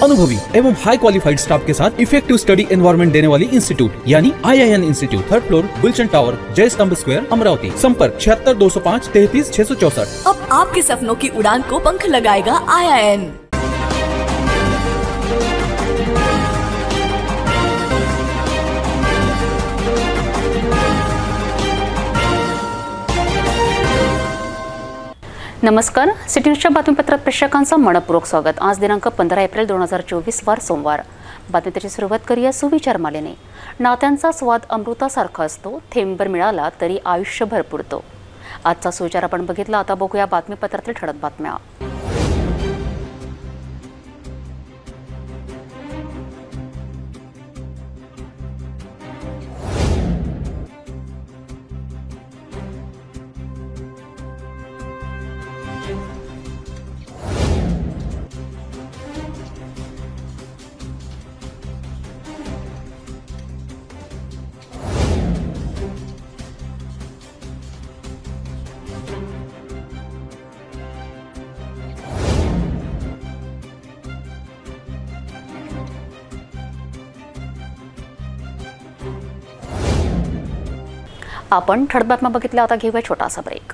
अनुभवी एवं हाई qualified staff के साथ इफेक्टिव स्टडी एनवायरनमेंट देने वाली इंस्टीट्यूट यानी IIN institute, 3rd floor, Gulshan tower, Jai Stambh square, Amravati. संपर्क 76 205 33 664। अब आपके सपनों की उड़ान को पंख लगाएगा IIN। नमस्कार, सिटी न्यूजच्या बातमीपत्रात प्रेक्षकांचं मनपूर्वक स्वागत। आज दिनांक 15 एप्रिल 2024 वार सोमवार। बातमीची सुरुवात करूया सुविचार मालेने। नात्यांचा स्वाद अमृतासारखा असतो, थेंबभर मिळाला तरी आयुष्यभर पुरतो। आजचा सुविचार आपण बघितला, आता बघूया बातमीपत्रातील ठळक बातम्या। आपण ठळक बातम्या बघितल्या, आता घेऊया छोटासा ब्रेक।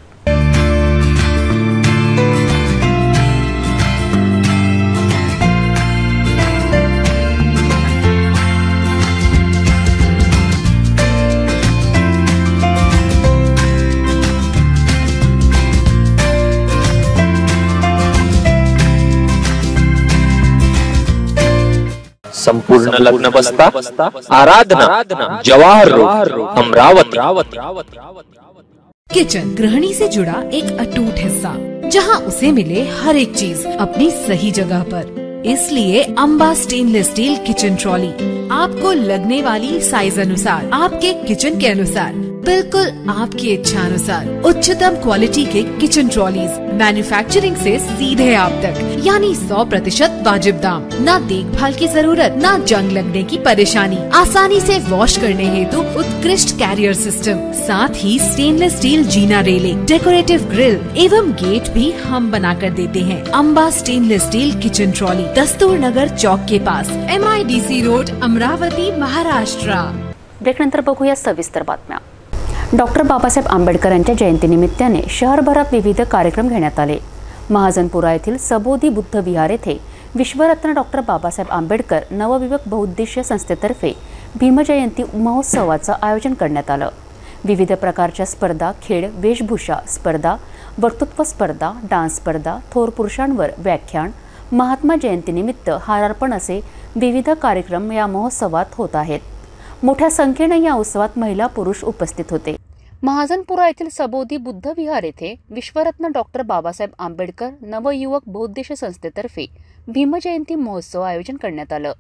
संपूर्ण लग्न बस्ता आराधना जवाहर रोड अमरावती। किचन गृहिणी से जुड़ा एक अटूट हिस्सा, जहां उसे मिले हर एक चीज अपनी सही जगह पर। इसलिए Amba stainless steel kitchen trolley आपको लगने वाली साइज अनुसार, आपके किचन के अनुसार, बिल्कुल आपकी इच्छा अनुसार उच्चतम क्वालिटी के किचन ट्रॉलीज मैन्युफैक्चरिंग से सीधे आप तक, यानी 100% वाजिब दाम। ना देखभाल की जरूरत, ना जंग लगने की परेशानी, आसानी से वॉश करने हेतु उत्कृष्ट कैरियर सिस्टम, साथ ही स्टेनलेस स्टील जीना रेलिंग, डेकोरेटिव ग्रिल एवं गेट भी हम बना कर देते हैं। Amba stainless steel kitchen trolley, Dastur Nagar Chowk के पास, MIDC रोड, अमरावती, महाराष्ट्र। ब्रेकनंतर बघूया सविस्तर बातम्या। डॉक्टर बाबासाहेब आंबेडकर यांच्या जयंतीनिमित्ताने शहरभरात विविध कार्यक्रम घेण्यात आले। महाजनपुरा येथील सबोधी बुद्ध विहार येथे विश्वरत्न डॉक्टर बाबासाहेब आंबेडकर नवयुवक बहुउद्देशीय संस्थेतर्फे भीमजयंती महोत्सवाचं आयोजन करण्यात आलं। विविध प्रकारच्या स्पर्धा, खेळ, वेशभूषा स्पर्धा, वक्तृत्व स्पर्धा, डान्स स्पर्धा, थोर पुरुषांवर व्याख्यान, महात्मा जयंतीनिमित्त हारार्पण असे विविध कार्यक्रम या महोत्सवात होत आहेत। मोठ्या संख्येने या उत्सवात महिला पुरुष उपस्थित होते। महाजनपुरा येथील सबोधी बुद्ध विहार येथे विश्वरत्न डॉक्टर बाबासाहेब आंबेडकर नवयुवक बहुउद्देशीय संस्थेतर्फे भीमजयंती महोत्सव आयोजन करण्यात आलं।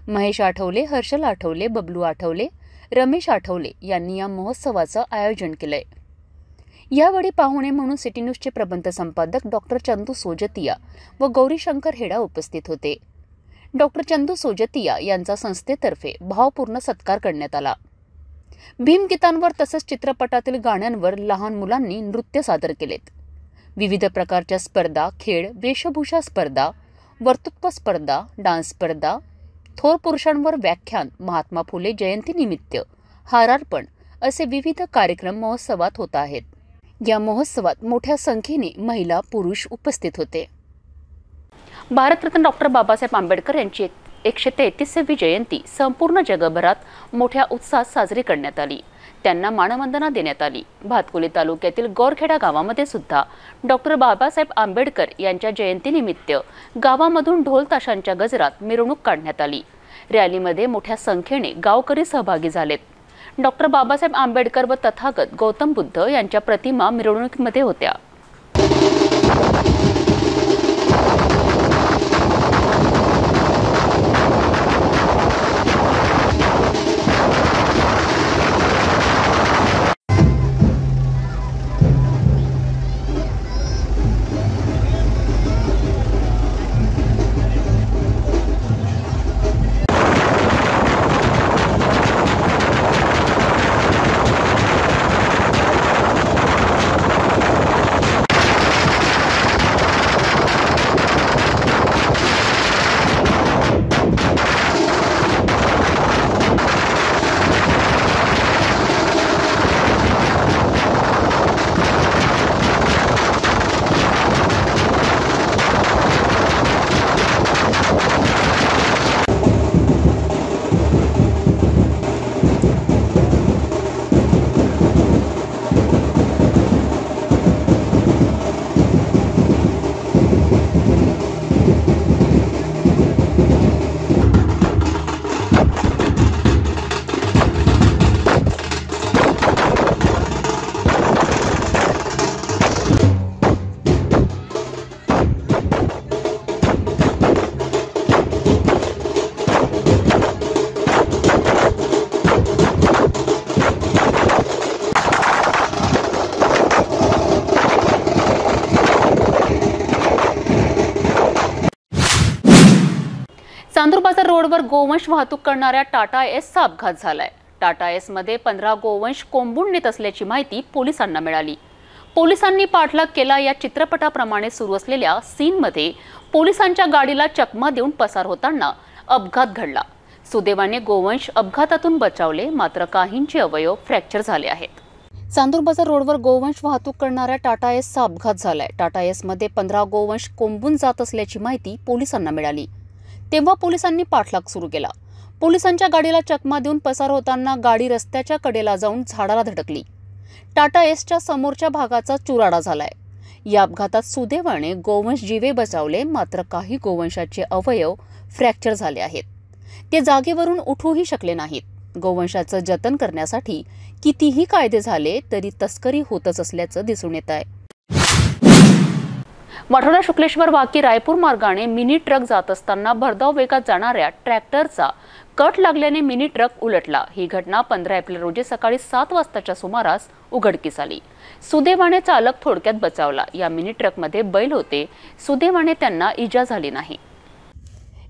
महेश आठवले, हर्षल आठवले, बबलू आठवले, रमेश आठवले यांनी या महोत्सवाचं आयोजन केलंय। यावेळी पाहुणे म्हणून सिटी न्यूजचे प्रबंध संपादक डॉक्टर चंदू सोजतिया व गौरीशंकर हेडा उपस्थित होते। डॉक्टर चंदू सोजतिया यांचा संस्थेतर्फे भावपूर्ण सत्कार करण्यात आला। भीमगीतांवर तसंच चित्रपटातील गाण्यांवर लहान मुलांनी नृत्य सादर केलेत। विविध प्रकारच्या स्पर्धा, खेळ, वेशभूषा स्पर्धा, वक्तृत्व स्पर्धा, डान्स स्पर्धा, थोर पुरुषांवर व्याख्यान, महात्मा फुले जयंतीनिमित्त हारार्पण असे विविध कार्यक्रम महोत्सवात होत आहेत। या महोत्सवात मोठ्या संख्येने महिला पुरुष उपस्थित होते। भारतरत्न डॉक्टर बाबासाहेब आंबेडकर यांची 133वी जयंती संपूर्ण जगभरात मोठ्या उत्साहात साजरी करण्यात आली। त्यांना मानवंदना देण्यात आली। भातकुली तालुक्यातील गोरखेडा गावामध्ये सुद्धा डॉक्टर बाबासाहेब आंबेडकर यांच्या जयंतीनिमित्त गावामधून ढोल ताशांच्या गजरात मिरवणूक काढण्यात आली। रॅलीमध्ये मोठ्या संख्येने गावकरी सहभागी झालेत। डॉक्टर बाबासाहेब आंबेडकर व तथागत गौतम बुद्ध यांच्या प्रतिमा मिरवणुकीमध्ये होत्या। चांदूर बाजार रोडवर गोवंश वाहतूक करणाऱ्या टाटा एसचा अपघात झालाय। टाटा एस मध्ये 15 गोवंश कोंबून नेत असल्याची माहिती पोलिसांना मिळाली। पोलिसांनी पाठलाग केला। या चित्रपटाप्रमाणे सुरू असलेल्या सीनमध्ये पोलिसांच्या गाडीला चकमा देऊन पसार होताना अपघात घडला। सुदैवाने गोवंश अपघातातून बचावले, मात्र काहींचे अवयव फ्रॅक्चर झाले आहेत। चांदूर बाजार रोडवर गोवंश वाहतूक करणाऱ्या टाटा एसचा अपघात झालाय। टाटा एस मध्ये 15 गोवंश कोंबून जात असल्याची माहिती पोलिसांना मिळाली, तेव्हा पोलिसांनी पाठलाग सुरू केला। पोलिसांच्या गाडीला चकमा देऊन पसार होताना गाडी रस्त्याच्या कडेला जाऊन झाडाला धडकली। टाटा एसच्या समोरच्या भागाचा चुराडा झालाय। या अपघातात सुदैवाने गोवंश जीवे बचावले, मात्र काही गोवंशाचे अवयव फ्रॅक्चर झाले आहेत। ते जागेवरून उठूही शकले नाहीत। गोवंशाचं जतन करण्यासाठी कितीही कायदे झाले तरी तस्करी होतच असल्याचं दिसून येत आहे। वाठोडा शुक्लेश्वर वाकी रायपूर मार्गाने मिनी ट्रक जात असताना भरधाव वेगात जाणाऱ्या ट्रॅक्टरचा कट लागल्याने मिनी ट्रक उलटला। ही घटना 15 एप्रिल रोजी सकाळी 7 वाजताच्या सुमारास उघडकीस आली। सुदैवाने चालक थोडक्यात बचावला। या मिनी ट्रकमध्ये बैल होते, सुदैवाने त्यांना इजा झाली नाही।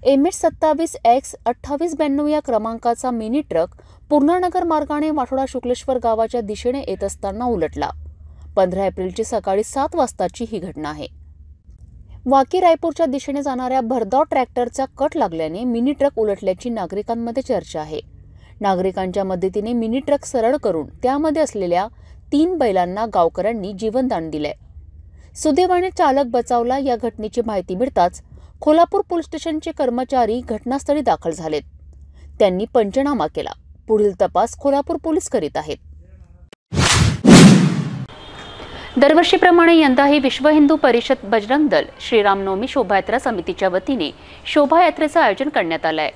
MH27X 2892 या क्रमांकाचा मिनी ट्रक पूर्णानगर मार्गाने वाठोडा शुक्लेश्वर गावाच्या दिशेने येत असताना उलटला। 15 एप्रिलची सकाळी 7 वाजताची ही घटना आहे। वाकी रायपूरच्या दिशेने जाणाऱ्या भरधाव ट्रॅक्टरचा कट लागल्याने मिनी ट्रक उलटल्याची नागरिकांमध्ये चर्चा आहे। नागरिकांच्या मदतीने मिनी ट्रक सरळ करून त्यामध्ये असलेल्या 3 बैलांना गावकऱ्यांनी जीवनदान दिले। सुदैवाने चालक बचावला। या घटनेची माहिती मिळताच कोल्हापूर पोलीस स्टेशनचे कर्मचारी घटनास्थळी दाखल झालेत। त्यांनी पंचनामा केला। पुढील तपास कोल्हापूर पोलीस करीत आहेत। दरवर्षीप्रमाणे यंदाही विश्व हिंदू परिषद बजरंग दल श्रीरामनवमी शोभायात्रा समितीच्या वतीने शोभायात्रेचं आयोजन करण्यात आलं आहे।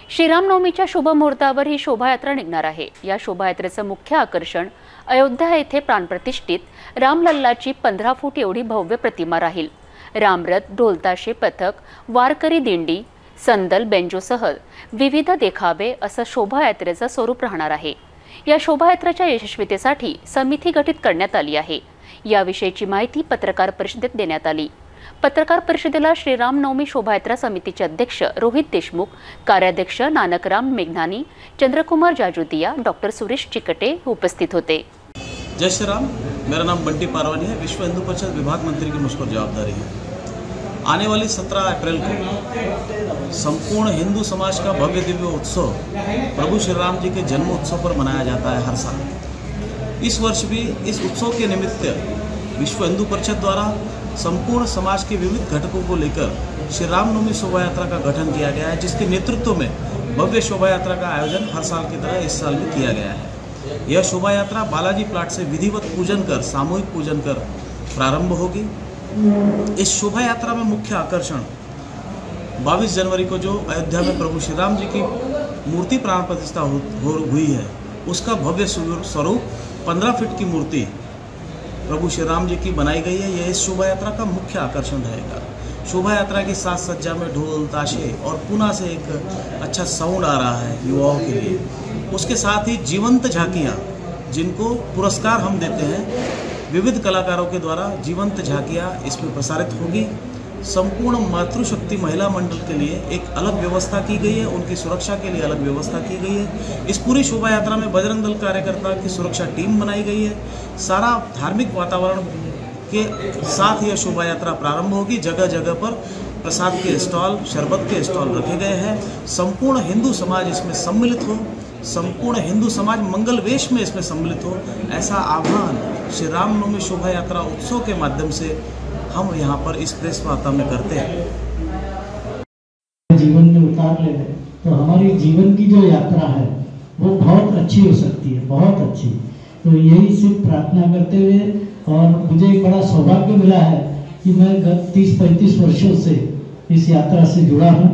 श्रीरामनवमीच्या शुभ मुहूर्तावर ही शोभायात्रा निघणार आहे। या शोभायात्रेचं मुख्य आकर्षण अयोध्या येथे प्राणप्रतिष्ठित रामलल्लाची 15 फूट एवढी भव्य प्रतिमा राहील। रामरथ, ढोलताशे पथक, वारकरी दिंडी, संदल, बेंजोसह विविध देखावे असं शोभायात्रेचं स्वरूप राहणार आहे। या शोभायात्रेच्या यशस्वीतेसाठी समिती गठीत करण्यात आली आहे। याविषयीची माहिती पत्रकार परिषदेत देण्यात आली। पत्रकार परिषदेला श्रीरामनवमी शोभायात्रा समितीचे अध्यक्ष रोहित देशमुख, कार्याध्यक्ष नानकराम मेघनानी, चंद्रकुमार जाजुदिया, डॉक्टर सुरेश चिकटे उपस्थित होते। जय श्री राम। मेरा नाम बंटी पारवानी है। विश्व हिंदू परिषद विभाग मंत्री की मुझ पर जवाबदारी है। आने वाली 17 अप्रैल को संपूर्ण हिंदू समाज का भव्य दिव्य उत्सव प्रभु श्री राम जी के जन्म उत्सव पर मनाया जाता है हर साल। इस वर्ष भी इस उत्सव के निमित्त विश्व हिंदू परिषद द्वारा संपूर्ण समाज के विविध घटकों को लेकर श्री रामनवमी शोभा यात्रा का गठन किया गया है, जिसके नेतृत्व में भव्य शोभा यात्रा का आयोजन हर साल की तरह इस साल भी किया गया है। यह शोभा यात्रा बालाजी प्लाट से विधिवत पूजन कर, सामूहिक पूजन कर प्रारंभ होगी। इस शोभा यात्रा में मुख्य आकर्षण 22 जनवरी को जो अयोध्या में प्रभु श्री राम जी की मूर्ति प्राण प्रतिष्ठा हुई है, उसका भव्य स्वरूप 15 फीट की मूर्ति प्रभु श्री राम जी की बनाई गई है। यह इस शोभा यात्रा का मुख्य आकर्षण रहेगा। शोभा यात्रा की साज सज्जा में ढोल ताशे और पुणे से एक अच्छा साउंड आ रहा है युवाओं के लिए। उसके साथ ही जीवंत झांकियाँ, जिनको पुरस्कार हम देते हैं, विविध कलाकारों के द्वारा जीवंत झांकियाँ इसमें प्रसारित होगी। संपूर्ण मातृशक्ति महिला मंडल के लिए एक अलग व्यवस्था की गई है, उनकी सुरक्षा के लिए अलग व्यवस्था की गई है। इस पूरी शोभा यात्रा में बजरंग दल कार्यकर्ता की सुरक्षा टीम बनाई गई है। सारा धार्मिक वातावरण के साथ यह शोभा यात्रा प्रारंभ होगी। जगह जगह पर प्रसाद के स्टॉल, शरबत के स्टॉल रखे गए हैं। संपूर्ण हिंदू समाज इसमें सम्मिलित हो, संपूर्ण हिंदू समाज मंगल वेश में इसमें सम्मिलित हो, ऐसा आह्वान श्री रामनवमी शोभा यात्रा उत्सव के माध्यम से हम यहाँ पर इस प्रेस वार्ता में करते हैं। जीवन में उतार ले तो हमारी जीवन की जो यात्रा है वो बहुत अच्छी हो सकती है, बहुत अच्छी। तो यही सिर्फ प्रार्थना करते हुए, और मुझे एक बड़ा सौभाग्य मिला है कि मैं गत 30-35 वर्षों से इस यात्रा से जुड़ा हूँ।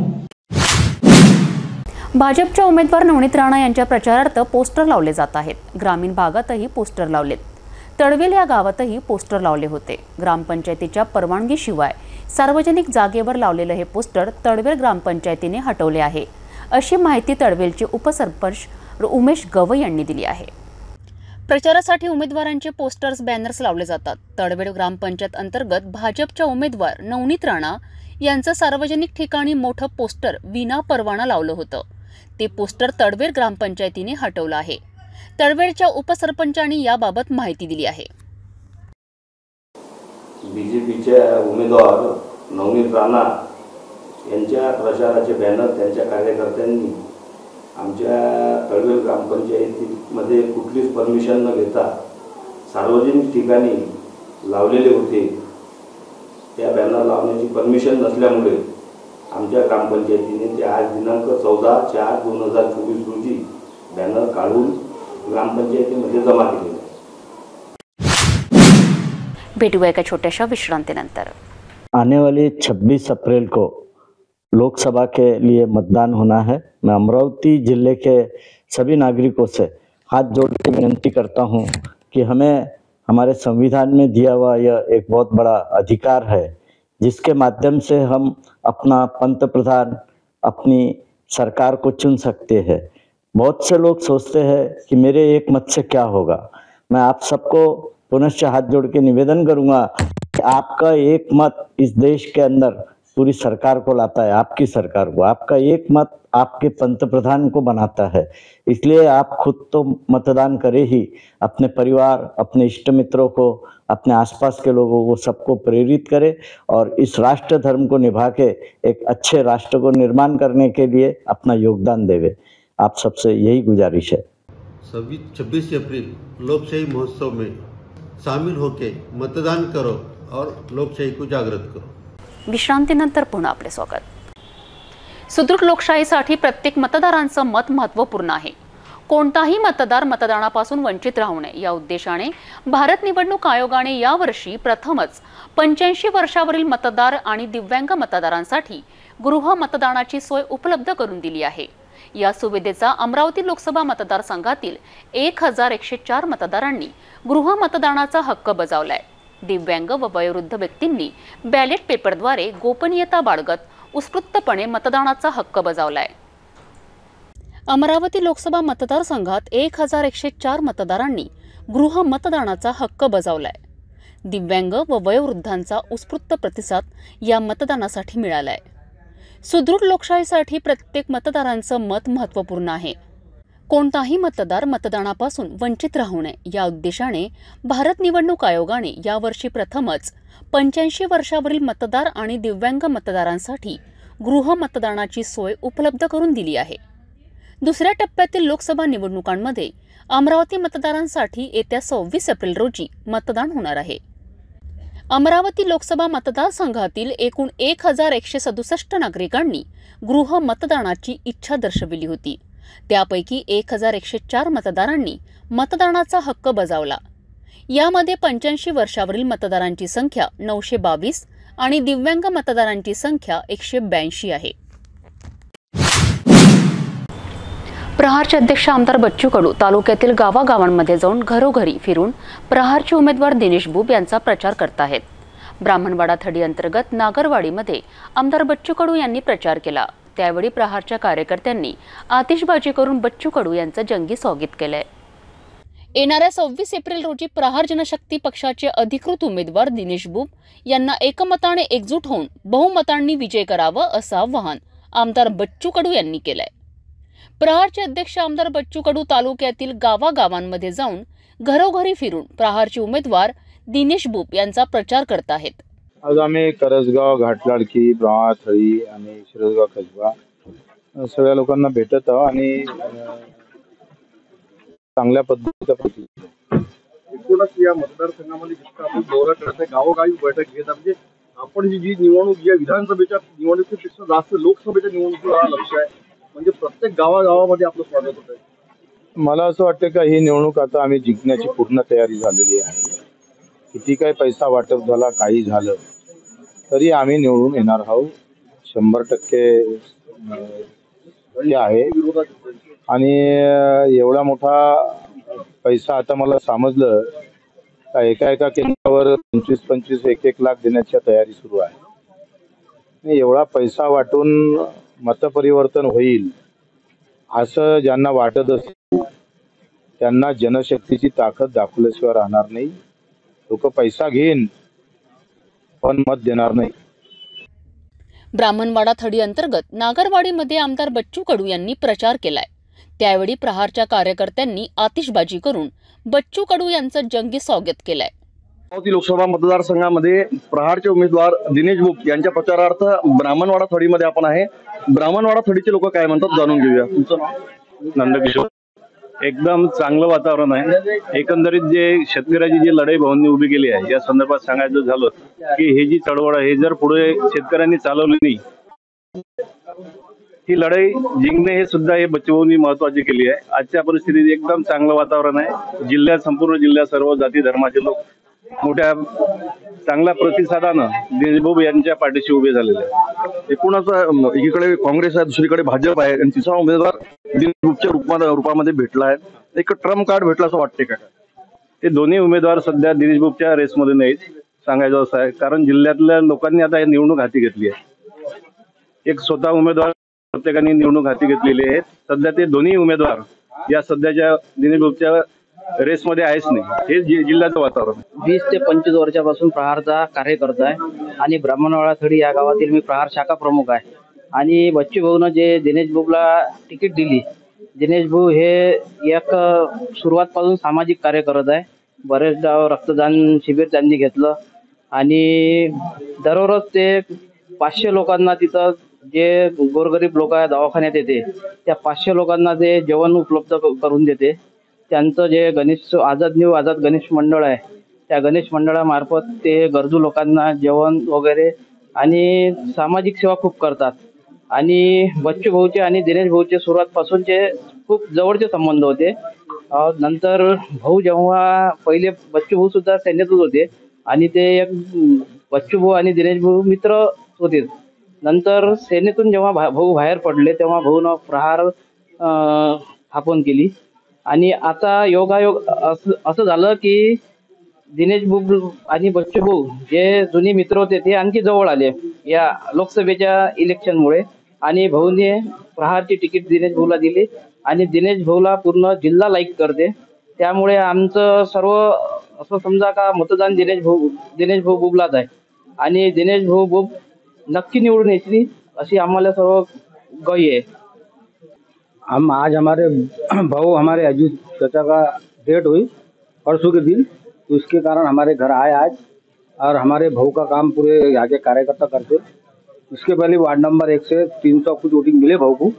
भाजपच्या उमेदवार नवनीत राणा यांच्या प्रचारार्थ पोस्टर लावले जात आहेत। ग्रामीण भागातही पोस्टर लावलेत। तळवेल या गावातही पोस्टर लावले होते। ग्रामपंचायतीच्या परवानगीशिवाय सार्वजनिक जागेवर लावलेले हे पोस्टर तळवेल ग्रामपंचायतीने हटवले आहे, अशी माहिती तळवेलचे उपसरपंच उमेश गवई यांनी दिली आहे। प्रचारासाठी उमेदवारांचे पोस्टर्स, बॅनर्स लावले जातात। तळवेल ग्रामपंचायत अंतर्गत भाजपच्या उमेदवार नवनीत राणा यांचं सार्वजनिक ठिकाणी मोठं पोस्टर विना परवाना लावलं होतं. ते पोस्टर तडवेर ग्रामपंचायतीने हटवलं आहे. तडवेरच्या उपसरपंचांनी याबाबत माहिती दिली आहे. बीजेपीच्या उमेदवार नवनीत राणा यांच्या प्रचाराचे बॅनर त्यांच्या कार्यकर्त्यांनी आमच्या तळवेल ग्रामपंचायतीमध्ये कुठलीच परमिशन न घेता सार्वजनिक ठिकाणी लावलेले होते. त्या बॅनर लावण्याची परमिशन नसल्यामुळे आमच्या ग्रामपंचायतीने ते आज दिनांक 14/4/2024 रोजी बॅनर काढून ग्रामपंचायतीमध्ये जमा केले. भेटूया एका छोट्याशा विश्रांतीनंतर. आने वाली 26 अप्रैल को लोकसभा के लिए मतदान होना है। मैं अमरावती जिले के सभी नागरिकों से हाथ जोड़ के विनती करता हूं कि हमें हमारे संविधान में दिया हुआ यह एक बहुत बड़ा अधिकार है, जिसके माध्यम से हम अपना पंतप्रधान, अपनी सरकार को चुन सकते हैं। बहुत से लोग सोचते हैं कि मेरे एक मत से क्या होगा। मैं आप सबको पुनश्च हाथ जोड़ के निवेदन करूंगा कि आपका एक मत इस देश के अंदर पूरी सरकार को लाता है, आपकी सरकार को। आपका एक मत आपके पंतप्रधान को बनाता है। इसलिए आप खुद तो मतदान करें ही, अपने परिवार, अपने इष्ट मित्रों को, अपने आसपास के लोगों को, सबको प्रेरित करें और इस राष्ट्र धर्म को निभा के एक अच्छे राष्ट्र को निर्माण करने के लिए अपना योगदान देवे। आप सबसे यही गुजारिश है। 26 अप्रैल लोकशाही महोत्सव में शामिल होके मतदान करो और लोकशाही को जागृत करो। विश्रांतीनंतर पुन्हा आपले स्वागत. सुदृढ लोकशाहीसाठी प्रत्येक मतदारांचं मत महत्त्वपूर्ण आहे. कोणताही मतदार मतदानापासून वंचित राहू नये या उद्देशाने भारत निवडणूक आयोगाने यावर्षी प्रथमच 85 वर्षावरील मतदार आणि दिव्यांग मतदारांसाठी गृह मतदानाची सोय उपलब्ध करून दिली आहे. या सुविधेचा अमरावती लोकसभा मतदारसंघातील 1104 मतदारांनी गृह मतदानाचा हक्क बजावलाय. दिव्यांग व वयोवृद्ध व्यक्तींनी बॅलेट पेपरद्वारे गोपनीयता बाळगत उत्स्फूर्तपणे मतदानाचा हक्क बजावलाय. अमरावती लोकसभा मतदारसंघात 1104 मतदारांनी गृह मतदानाचा हक्क बजावलाय. दिव्यांग व वयोवृद्धांचा उत्स्फूर्त प्रतिसाद या मतदानासाठी मिळालाय. सुदृढ लोकशाहीसाठी प्रत्येक मतदारांचं मत महत्त्वपूर्ण आहे. कोणताही मतदार मतदानापासून वंचित राहू नये या उद्देशाने भारत निवडणूक आयोगाने यावर्षी प्रथमच 85 वर्षावरील मतदार आणि दिव्यांग मतदारांसाठी गृह मतदानाची सोय उपलब्ध करून दिली आहे. दुसऱ्या टप्प्यातील लोकसभा निवडणुकांमध्ये अमरावती मतदारांसाठी येत्या 26 एप्रिल रोजी मतदान होणार आहे. अमरावती लोकसभा मतदारसंघातील एकूण 1167 नागरिकांनी गृह मतदानाची इच्छा दर्शविली होती. त्यापैकी 1104 मतदारांनी मतदानाचा हक्क बजावला. यामध्ये 85 वर्षावरील मतदारांची संख्या 922 आणि दिव्यांग मतदारांची संख्या 182 आहे. प्रहारचे अध्यक्ष आमदार बच्चू कडू तालुक्यातील गावागावांमध्ये जाऊन घरोघरी फिरून प्रहारचे उमेदवार दिनेश बुब यांचा प्रचार करत आहेत. ब्राह्मणवाडा थडी अंतर्गत नागरवाडीमध्ये आमदार बच्चू कडू यांनी प्रचार केला. त्यावेळी प्रहारच्या कार्यकर्त्यांनी आतिषबाजी करून बच्चू कडू यांचं जंगी स्वागत केलंय. येणाऱ्या 26 एप्रिल रोजी प्रहार जनशक्ती पक्षाचे अधिकृत उमेदवार दिनेश बुब यांना एकमताने एकजूट होऊन बहुमतांनी विजय करावा असं आवाहन आमदार बच्चू कडू यांनी केलंय. प्रहारचे अध्यक्ष आमदार बच्चू कडू तालुक्यातील गावागावांमध्ये जाऊन घरोघरी फिरून प्रहारचे उमेदवार दिनेश बुब यांचा प्रचार करत आहेत. आज आम्ही करसगाव, घाटलाडकी, ब्राह्मण थळी आणि शिरसगाव कसबा सगळ्या लोकांना भेटत आहोत आणि चांगल्या पद्धतीचा एकूणच या मतदारसंघामध्ये जितकं आपण दौरा करत आहे, गावोगावी बैठक घेत म्हणजे आपण जी निवडणूक या विधानसभेच्या निवडणुकीपेक्षा जास्त लोकसभेच्या निवडणुकीला लक्ष आहे. म्हणजे प्रत्येक गावागावामध्ये आपलं स्वागत होत आहे. मला असं वाटतं का ही निवडणूक आता आम्ही जिंकण्याची पूर्ण तयारी झालेली आहे. किती काय पैसा वाटप झाला, काही झालं तरी आम्ही निवडून येणार आहोत. 100% हे आहे. आणि एवढा मोठा पैसा आता मला समजलं का एका केंद्रावर 25-25, 1-1 लाख देण्याची तयारी सुरू आहे. एवढा पैसा वाटून मतपरिवर्तन होईल असं ज्यांना वाटत असेल त्यांना जनशक्तीची ताकद दाखवल्याशिवाय राहणार नाही. लोक पैसा घेईन पण मत देणार नाही. ब्राह्मणवाडा थडी अंतर्गत नागरवाडीमध्ये आमदार बच्चू कडू यांनी प्रचार केलाय। त्यावेळी प्रहारच्या कार्यकर्त्यांनी आतिषबाजी करून बच्चू कडू यांचं जंगी स्वागत केलंय। अमरावती लोकसभा मतदारसंघामध्ये प्रहारचे उमेदवार दिनेश बुक यांच्या प्रचारार्थ ब्राह्मणवाडा थडीमध्ये आपण आहे। ब्राह्मणवाडा थडीचे लोक काय म्हणतात जाणून घेऊया। तुमचं नाव? नंदकिशोर। एकदम चांगलं वातावरण आहे। एकंदरीत जे शेतकऱ्याची जी लढाई भाऊंनी उभी केली आहे या संदर्भात सांगायचं झालं की हे जी चळवळ आहे जर पुढे शेतकऱ्यांनी चालवली नाही, ही लढाई जिंकणे हे सुद्धा हे बच्चूभाऊंनी महत्वाची केली आहे। आजच्या परिस्थितीत एकदम चांगलं वातावरण आहे। जिल्ह्यात संपूर्ण जिल्ह्यात सर्व जाती धर्माचे लोक मोठ्या चांगल्या प्रतिसादानं दिनेश भाऊ यांच्या पाठीशी उभे झालेले आहेत। एकूणच एकीकडे काँग्रेस आहे, दुसरीकडे भाजप आहे आणि तिसरा उमेदवार दिनेश बुकच्या रूपामध्ये भेटला आहे। एक ट्रम्प कार्ड भेटला असं वाटते का? ते दोन्ही उमेदवार सध्या दिनेश बुकच्या रेसमध्ये नाहीत सांगायचं असं आहे, कारण जिल्ह्यातल्या लोकांनी आता निवडणूक हाती घेतली आहे। एक स्वतः उमेदवार प्रत्येकाने निवडणूक हाती घेतलेली आहे। सध्या ते दोन्ही उमेदवार या सध्याच्या दिनेश बुकच्या रेसमध्ये आहेच नाही। हे जिल्ह्याचं वातावरण 20 ते 25 वर्षापासून प्रहारचा कार्यकर्ता आहे आणि ब्राह्मणवाडा थडी या गावातील मी प्रहार शाखा प्रमुख आहे। आणि बच्चू भाऊनं जे दिनेश भाऊला तिकीट दिली, दिनेश भाऊ हे एक सुरुवातपासून सामाजिक कार्य करत आहे। बरेचदा रक्तदान शिबिर त्यांनी घेतलं आणि दररोज ते 500 लोकांना तिथं जे गोरगरीब लोक दवाखान्यात येते त्या 500 लोकांना ते जेवण उपलब्ध करून देते। त्यांचं जे गणेश आझाद गणेश मंडळ आहे त्या गणेश मंडळामार्फत ते गरजू लोकांना जेवण वगैरे आणि सामाजिक सेवा खूप करतात। आणि बच्चू भाऊचे आणि दिनेश भाऊचे सुरुवातपासूनचे खूप जवळचे संबंध होते। नंतर भाऊ जेव्हा पहिले बच्चू भाऊ सुद्धा सैन्यातच होते आणि ते एक बच्चू भाऊ आणि दिनेश भाऊ मित्र होते। नंतर सेनेतून जेव्हा भाऊ बाहेर पडले तेव्हा भाऊनं प्रहार स्थापन केली आणि आता योगायोग असं झालं की दिनेश भाऊ आणि बच्चू भाऊ जे जुने मित्र होते ते आणखी जवळ आले या लोकसभेच्या इलेक्शनमुळे आणि भाऊने प्रहारची तिकीट दिनेश भाऊला दिली आणि दिनेश भाऊला पूर्ण जिल्हा लाईक करते। त्यामुळे आमचं सर्व असं समजा का मतदान दिनेश भाऊ बुबलाच आहे आणि दिनेश भाऊ बुब नक्की निवडून येतील अशी आम्हाला सर्व ग्वाही है। हम आज हमारे भाऊ हमारे अजीत चाचा का डेट हुई परसों के दिन, तो इसके कारण हमारे घर आए आज और हमारे भाऊ का काम पूरे यहाँ के कार्यकर्ता करते। इसके पहले वार्ड नंबर 1 से 300 कुछ वोटिंग मिले भाऊ को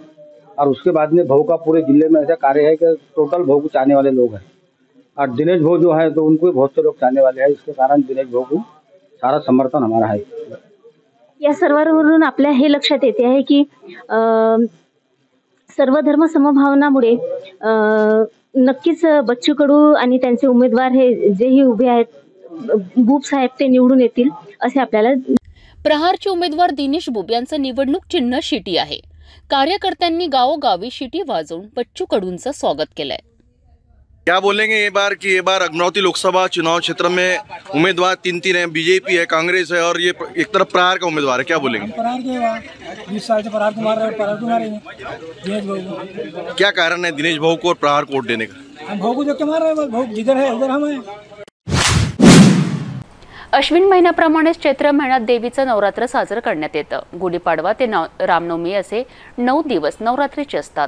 और उसके बाद में भाऊ का पूरे जिले में ऐसा कार्य है कि टोटल भाऊ को चाहने वाले लोग हैं और दिनेश भाऊ जो है तो उनको बहुत से लोग चाहने वाले हैं। इसके कारण दिनेश भाऊ को सारा समर्थन हमारा है। या सर्वांवरून आपल्या हे लक्षात येते आहे की सर्व धर्म समभावनामुळे नक्कीच बच्चू कडू आणि त्यांचे उमेदवार हे जेही उभे आहेत बुब साहेब ते निवडून येतील असे आपल्याला। प्रहारचे उमेदवार दिनेश बुब यांचं निवडणूक चिन्ह शिटी आहे। कार्यकर्त्यांनी गावोगावी शिटी वाजवून बच्चू कडूंचं स्वागत केलंय। क्या बोलेंगे ये बार अमरावती लोकसभा चुनाव क्षेत्र में उम्मीदवार 3 है, बीजेपी है, कांग्रेस है और ये एक तरफ प्रहार का उम्मीदवार है, क्या बोलेंगे? प्रहार के 20 साल से प्रहार को मार रहे दिनेश भाऊ। क्या कारण है दिनेश भाऊ को और प्रहार को वोट देने का? हम भाऊ को जो के मार रहे हैं, भाऊ जिधर है उधर हम हैं। अश्विन महिन्याप्रमाणेच चैत्र महिन्यात देवीचं नवरात्र साजरं करण्यात येतं। गुढीपाडवा ते रामनवमी असे 9 दिवस नवरात्रीचे असतात।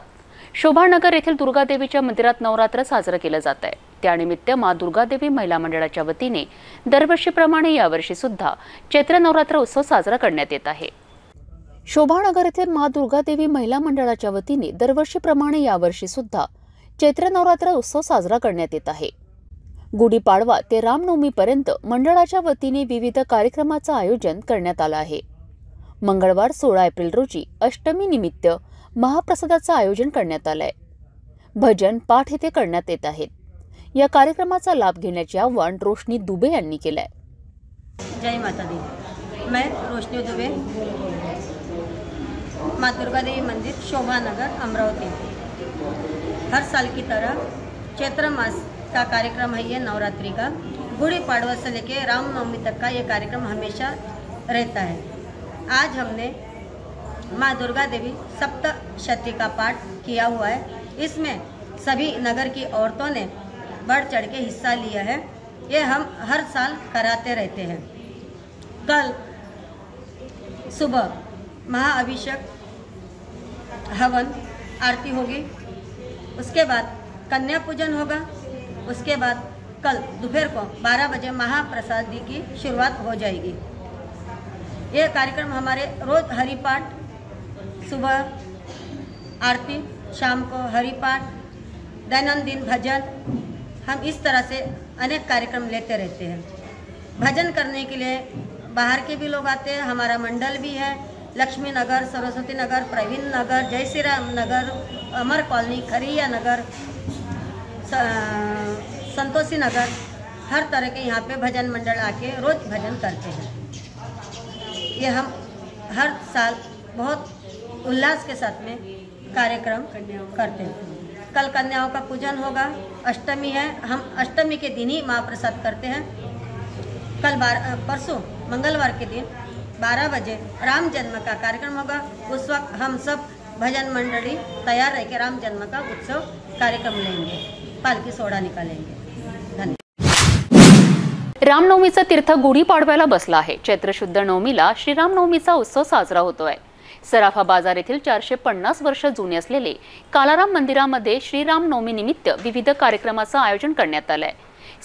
शोभानगर येथील दुर्गादेवीच्या मंदिरात नवरात्र साजरं केलं जात आहे। त्यानिमित्त माँ दुर्गादेवी महिला मंडळाच्या वतीने दरवर्षीप्रमाणे यावर्षी सुद्धा चैत्र नवरात्र उत्सव साजरा करण्यात येत आहे। शोभानगर येथील माँ दुर्गादेवी महिला मंडळाच्या वतीने दरवर्षीप्रमाणे यावर्षी सुद्धा चैत्र नवरात्र उत्सव साजरा करण्यात येत आहे। गुढीपाडवा ते रामनवमीपर्यंत मंडळाच्या वतीने विविध कार्यक्रमाचं आयोजन करण्यात आलं आहे। मंगळवार 16 एप्रिल रोजी अष्टमी निमित्त महाप्रसादाचं आयोजन करण्यात आलंय। भजन पाठ येथे करण्यात येत आहेत। या कार्यक्रमाचा लाभ घेण्याचे आवाहन रोशनी दुबे यांनी केलंय। जय माता दी, मैं रोशनी दुबे, माँ दुर्गा देवी मंदिर शोभानगर अमरावती। हर साल की तरह चैत्र मास का कार्यक्रम है ये नवरात्रि का। गुड़ी पाड़वा से लेके रामनवमी तक का ये कार्यक्रम हमेशा रहता है। आज हमने माँ दुर्गा देवी सप्तशती का पाठ किया हुआ है। इसमें सभी नगर की औरतों ने बढ़ चढ़ के हिस्सा लिया है। ये हम हर साल कराते रहते हैं। कल सुबह महाअभिषेक, हवन, आरती होगी। उसके बाद कन्या पूजन होगा। उसके बाद कल दोपहर को 12 बजे महाप्रसादी की शुरुआत हो जाएगी। ये कार्यक्रम हमारे रोज हरिपाठ, सुबह आरती, शाम को हरिपाठ, दैनंदिन भजन, हम इस तरह से अनेक कार्यक्रम लेते रहते हैं। भजन करने के लिए बाहर के भी लोग आते हैं। हमारा मंडल भी है, लक्ष्मी नगर, सरस्वती नगर, प्रवीण नगर, जय श्री राम नगर, अमर कॉलोनी, खरिया नगर, संतोषी नगर, हर तरह के यहाँ पे भजन मंडल आके रोज भजन करते हैं। ये हम हर साल बहुत उल्लास के साथ में कार्यक्रम करते हैं। कल कन्याओं का पूजन होगा। अष्टमी है, हम अष्टमी के दिन ही महाप्रसाद करते हैं। कल परसों मंगलवार के दिन 12 बजे राम जन्म का कार्यक्रम होगा। उस वक्त हम सब भजन मंडली तैयार रह के राम जन्म का उत्सव कार्यक्रम लेंगे, पालकी सोहळा निकालेंगे। धन्यवाद। रामनवमीचा तीर्थ गुढीपाडव्याला बसला आहे। चैत्र शुद्ध नवमीला श्रीरामनवमीचा उत्सव साजरा होतोय। सराफा बाजार येथील 450 वर्ष जुने असलेले कालाराम मंदिरामध्ये श्रीरामनवमी निमित्त विविध कार्यक्रमाचं आयोजन करण्यात आलंय।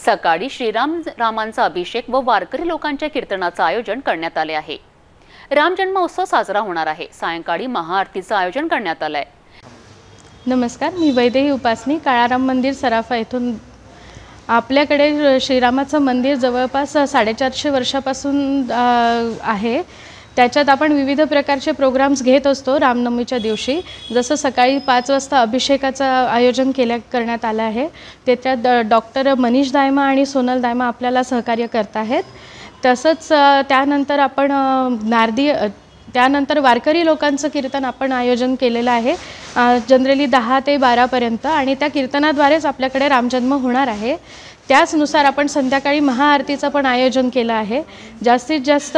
सकाळी रामांचा अभिषेक व वारकरी लोकांच्या कीर्तनाचं आयोजन करण्यात आले आहे। राम जन्म उत्सव साजरा होणार आहे। सायंकाळी महाआरतीचं आयोजन करण्यात आलंय। नमस्कार, मी वैदेही उपासनी, काळाराम मंदिर सराफा येथून। आपल्याकडे श्रीरामाचं मंदिर जवळपास 450 वर्षापासून आहे। त्याच्यात आपण विविध प्रकारचे प्रोग्राम्स घेत असतो। रामनवमीच्या दिवशी जसं सकाळी 5 वाजता अभिषेकाचं आयोजन करण्यात आलं आहे। त्याच्यात डॉक्टर मनीष दायमा आणि सोनल दायमा आपल्याला सहकार्य करत आहेत। तसंच त्यानंतर आपण त्यानंतर वारकरी लोकांचं कीर्तन आपण आयोजन केलेलं आहे, जनरली 10 ते 12 पर्यंत, आणि त्या कीर्तनाद्वारेच आपल्याकडे रामजन्म होणार आहे। त्याचनुसार आपण संध्याकाळी महाआरतीचं पण आयोजन केलं आहे। जास्तीत जास्त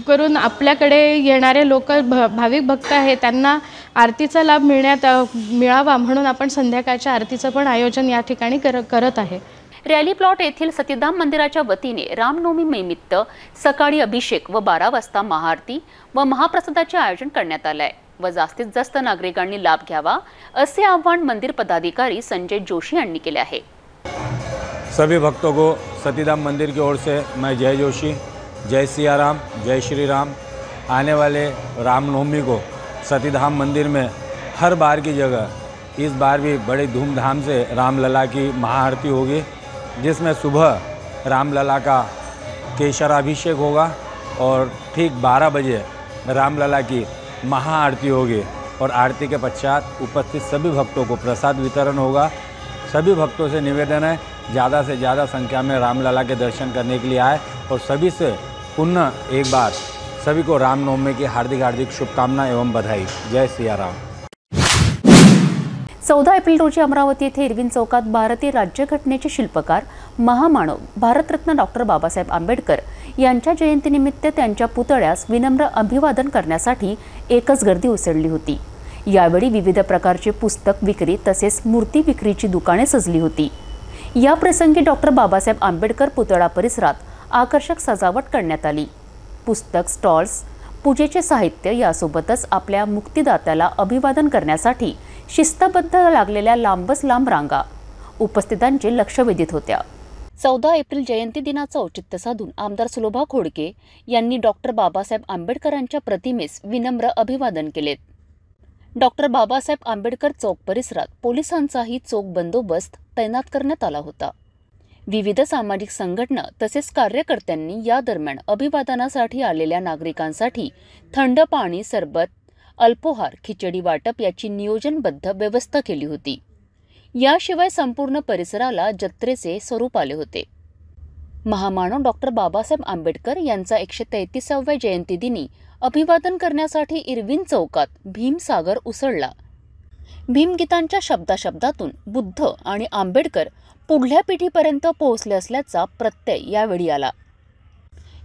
करून आपल्याकडे येणारे लोक भाविक भक्त आहेत, त्यांना आरतीचा लाभ मिळावा म्हणून आपण संध्याकाळच्या आरतीचं पण आयोजन या ठिकाणी करत आहे। रॅली प्लॉट येथील सतीधाम मंदिराच्या वतीने रामनवमी निमित्त सकाळी अभिषेक व 12 वाजता महाआरती व महाप्रसादाचे आयोजन करण्यात आले आहे व जास्तीत जास्त नागरिकांनी लाभ घ्यावा असे आवाहन मंदिर पदाधिकारी संजय जोशी यांनी केले आहे। सभी भक्तों को सतीधाम मंदिर की ओर से मैं जय जोशी, जय सिया राम, जय श्री राम। आने वाले रामनवमी को सतीधाम मंदिर में हर बार की जगह इस बार भी बड़े धूमधाम से रामलला की महाआरती होगी, जिसमें सुबह रामलला का केशराभिषेक होगा और ठीक 12 बजे रामलला की महाआरती होगी और आरती के पश्चात उपस्थित सभी भक्तों को प्रसाद वितरण होगा। सभी भक्तों से निवेदन है ज़्यादा से ज़्यादा संख्या में रामलला के दर्शन करने के लिए आए और सभी से पुनः एक बार सभी को रामनवमी की हार्दिक हार्दिक शुभकामना एवं बधाई। जय सिया राम। 14 एप्रिल रोजी अमरावती येथे इरविन चौकात भारतीय राज्यघटनेचे शिल्पकार महामानव भारतरत्न डॉक्टर बाबासाहेब आंबेडकर यांच्या जयंतीनिमित्त त्यांच्या पुतळ्यास विनम्र अभिवादन करण्यासाठी एकच गर्दी उसळली होती। यावेळी विविध प्रकारचे पुस्तक विक्री तसेच मूर्ती विक्रीची दुकाने सजली होती। या प्रसंगी डॉक्टर बाबासाहेब आंबेडकर पुतळा परिसरात आकर्षक सजावट करण्यात आली। पुस्तक स्टॉल्स, पूजेचे साहित्य यासोबतच आपल्या मुक्तिदात्याला अभिवादन करण्यासाठी शिस्तबद्ध लागलेल्या लांबच लांब रांगा उपस्थितांचे लक्ष वेधीत होत्या। 14 एप्रिल जयंती दिनाचं औचित्य साधून आमदार सुलोभा खोडके यांनी डॉक्टर बाबासाहेब आंबेडकरांच्या प्रतिमेस विनम्र अभिवादन केलेत। डॉक्टर बाबासाहेब आंबेडकर चौक परिसरात पोलिसांचाही चोख बंदोबस्त तैनात करण्यात आला होता। विविध सामाजिक संघटना तसेच कार्यकर्त्यांनी या दरम्यान अभिवादनासाठी आलेल्या नागरिकांसाठी थंड पाणी, सरबत, अल्पोहार, खिचडी वाटप याची नियोजनबद्ध व्यवस्था केली होती। याशिवाय संपूर्ण परिसराला जत्रेचे स्वरूप आले होते। महामानव डॉक्टर बाबासाहेब आंबेडकर यांचा 133व्या जयंतीदिनी अभिवादन करण्यासाठी इरविन चौकात भीमसागर उसळला। भीमगीतांच्या शब्दाशब्दातून बुद्ध आणि आंबेडकर पुढल्या पिढीपर्यंत पोहोचले असल्याचा प्रत्यय यावेळी आला।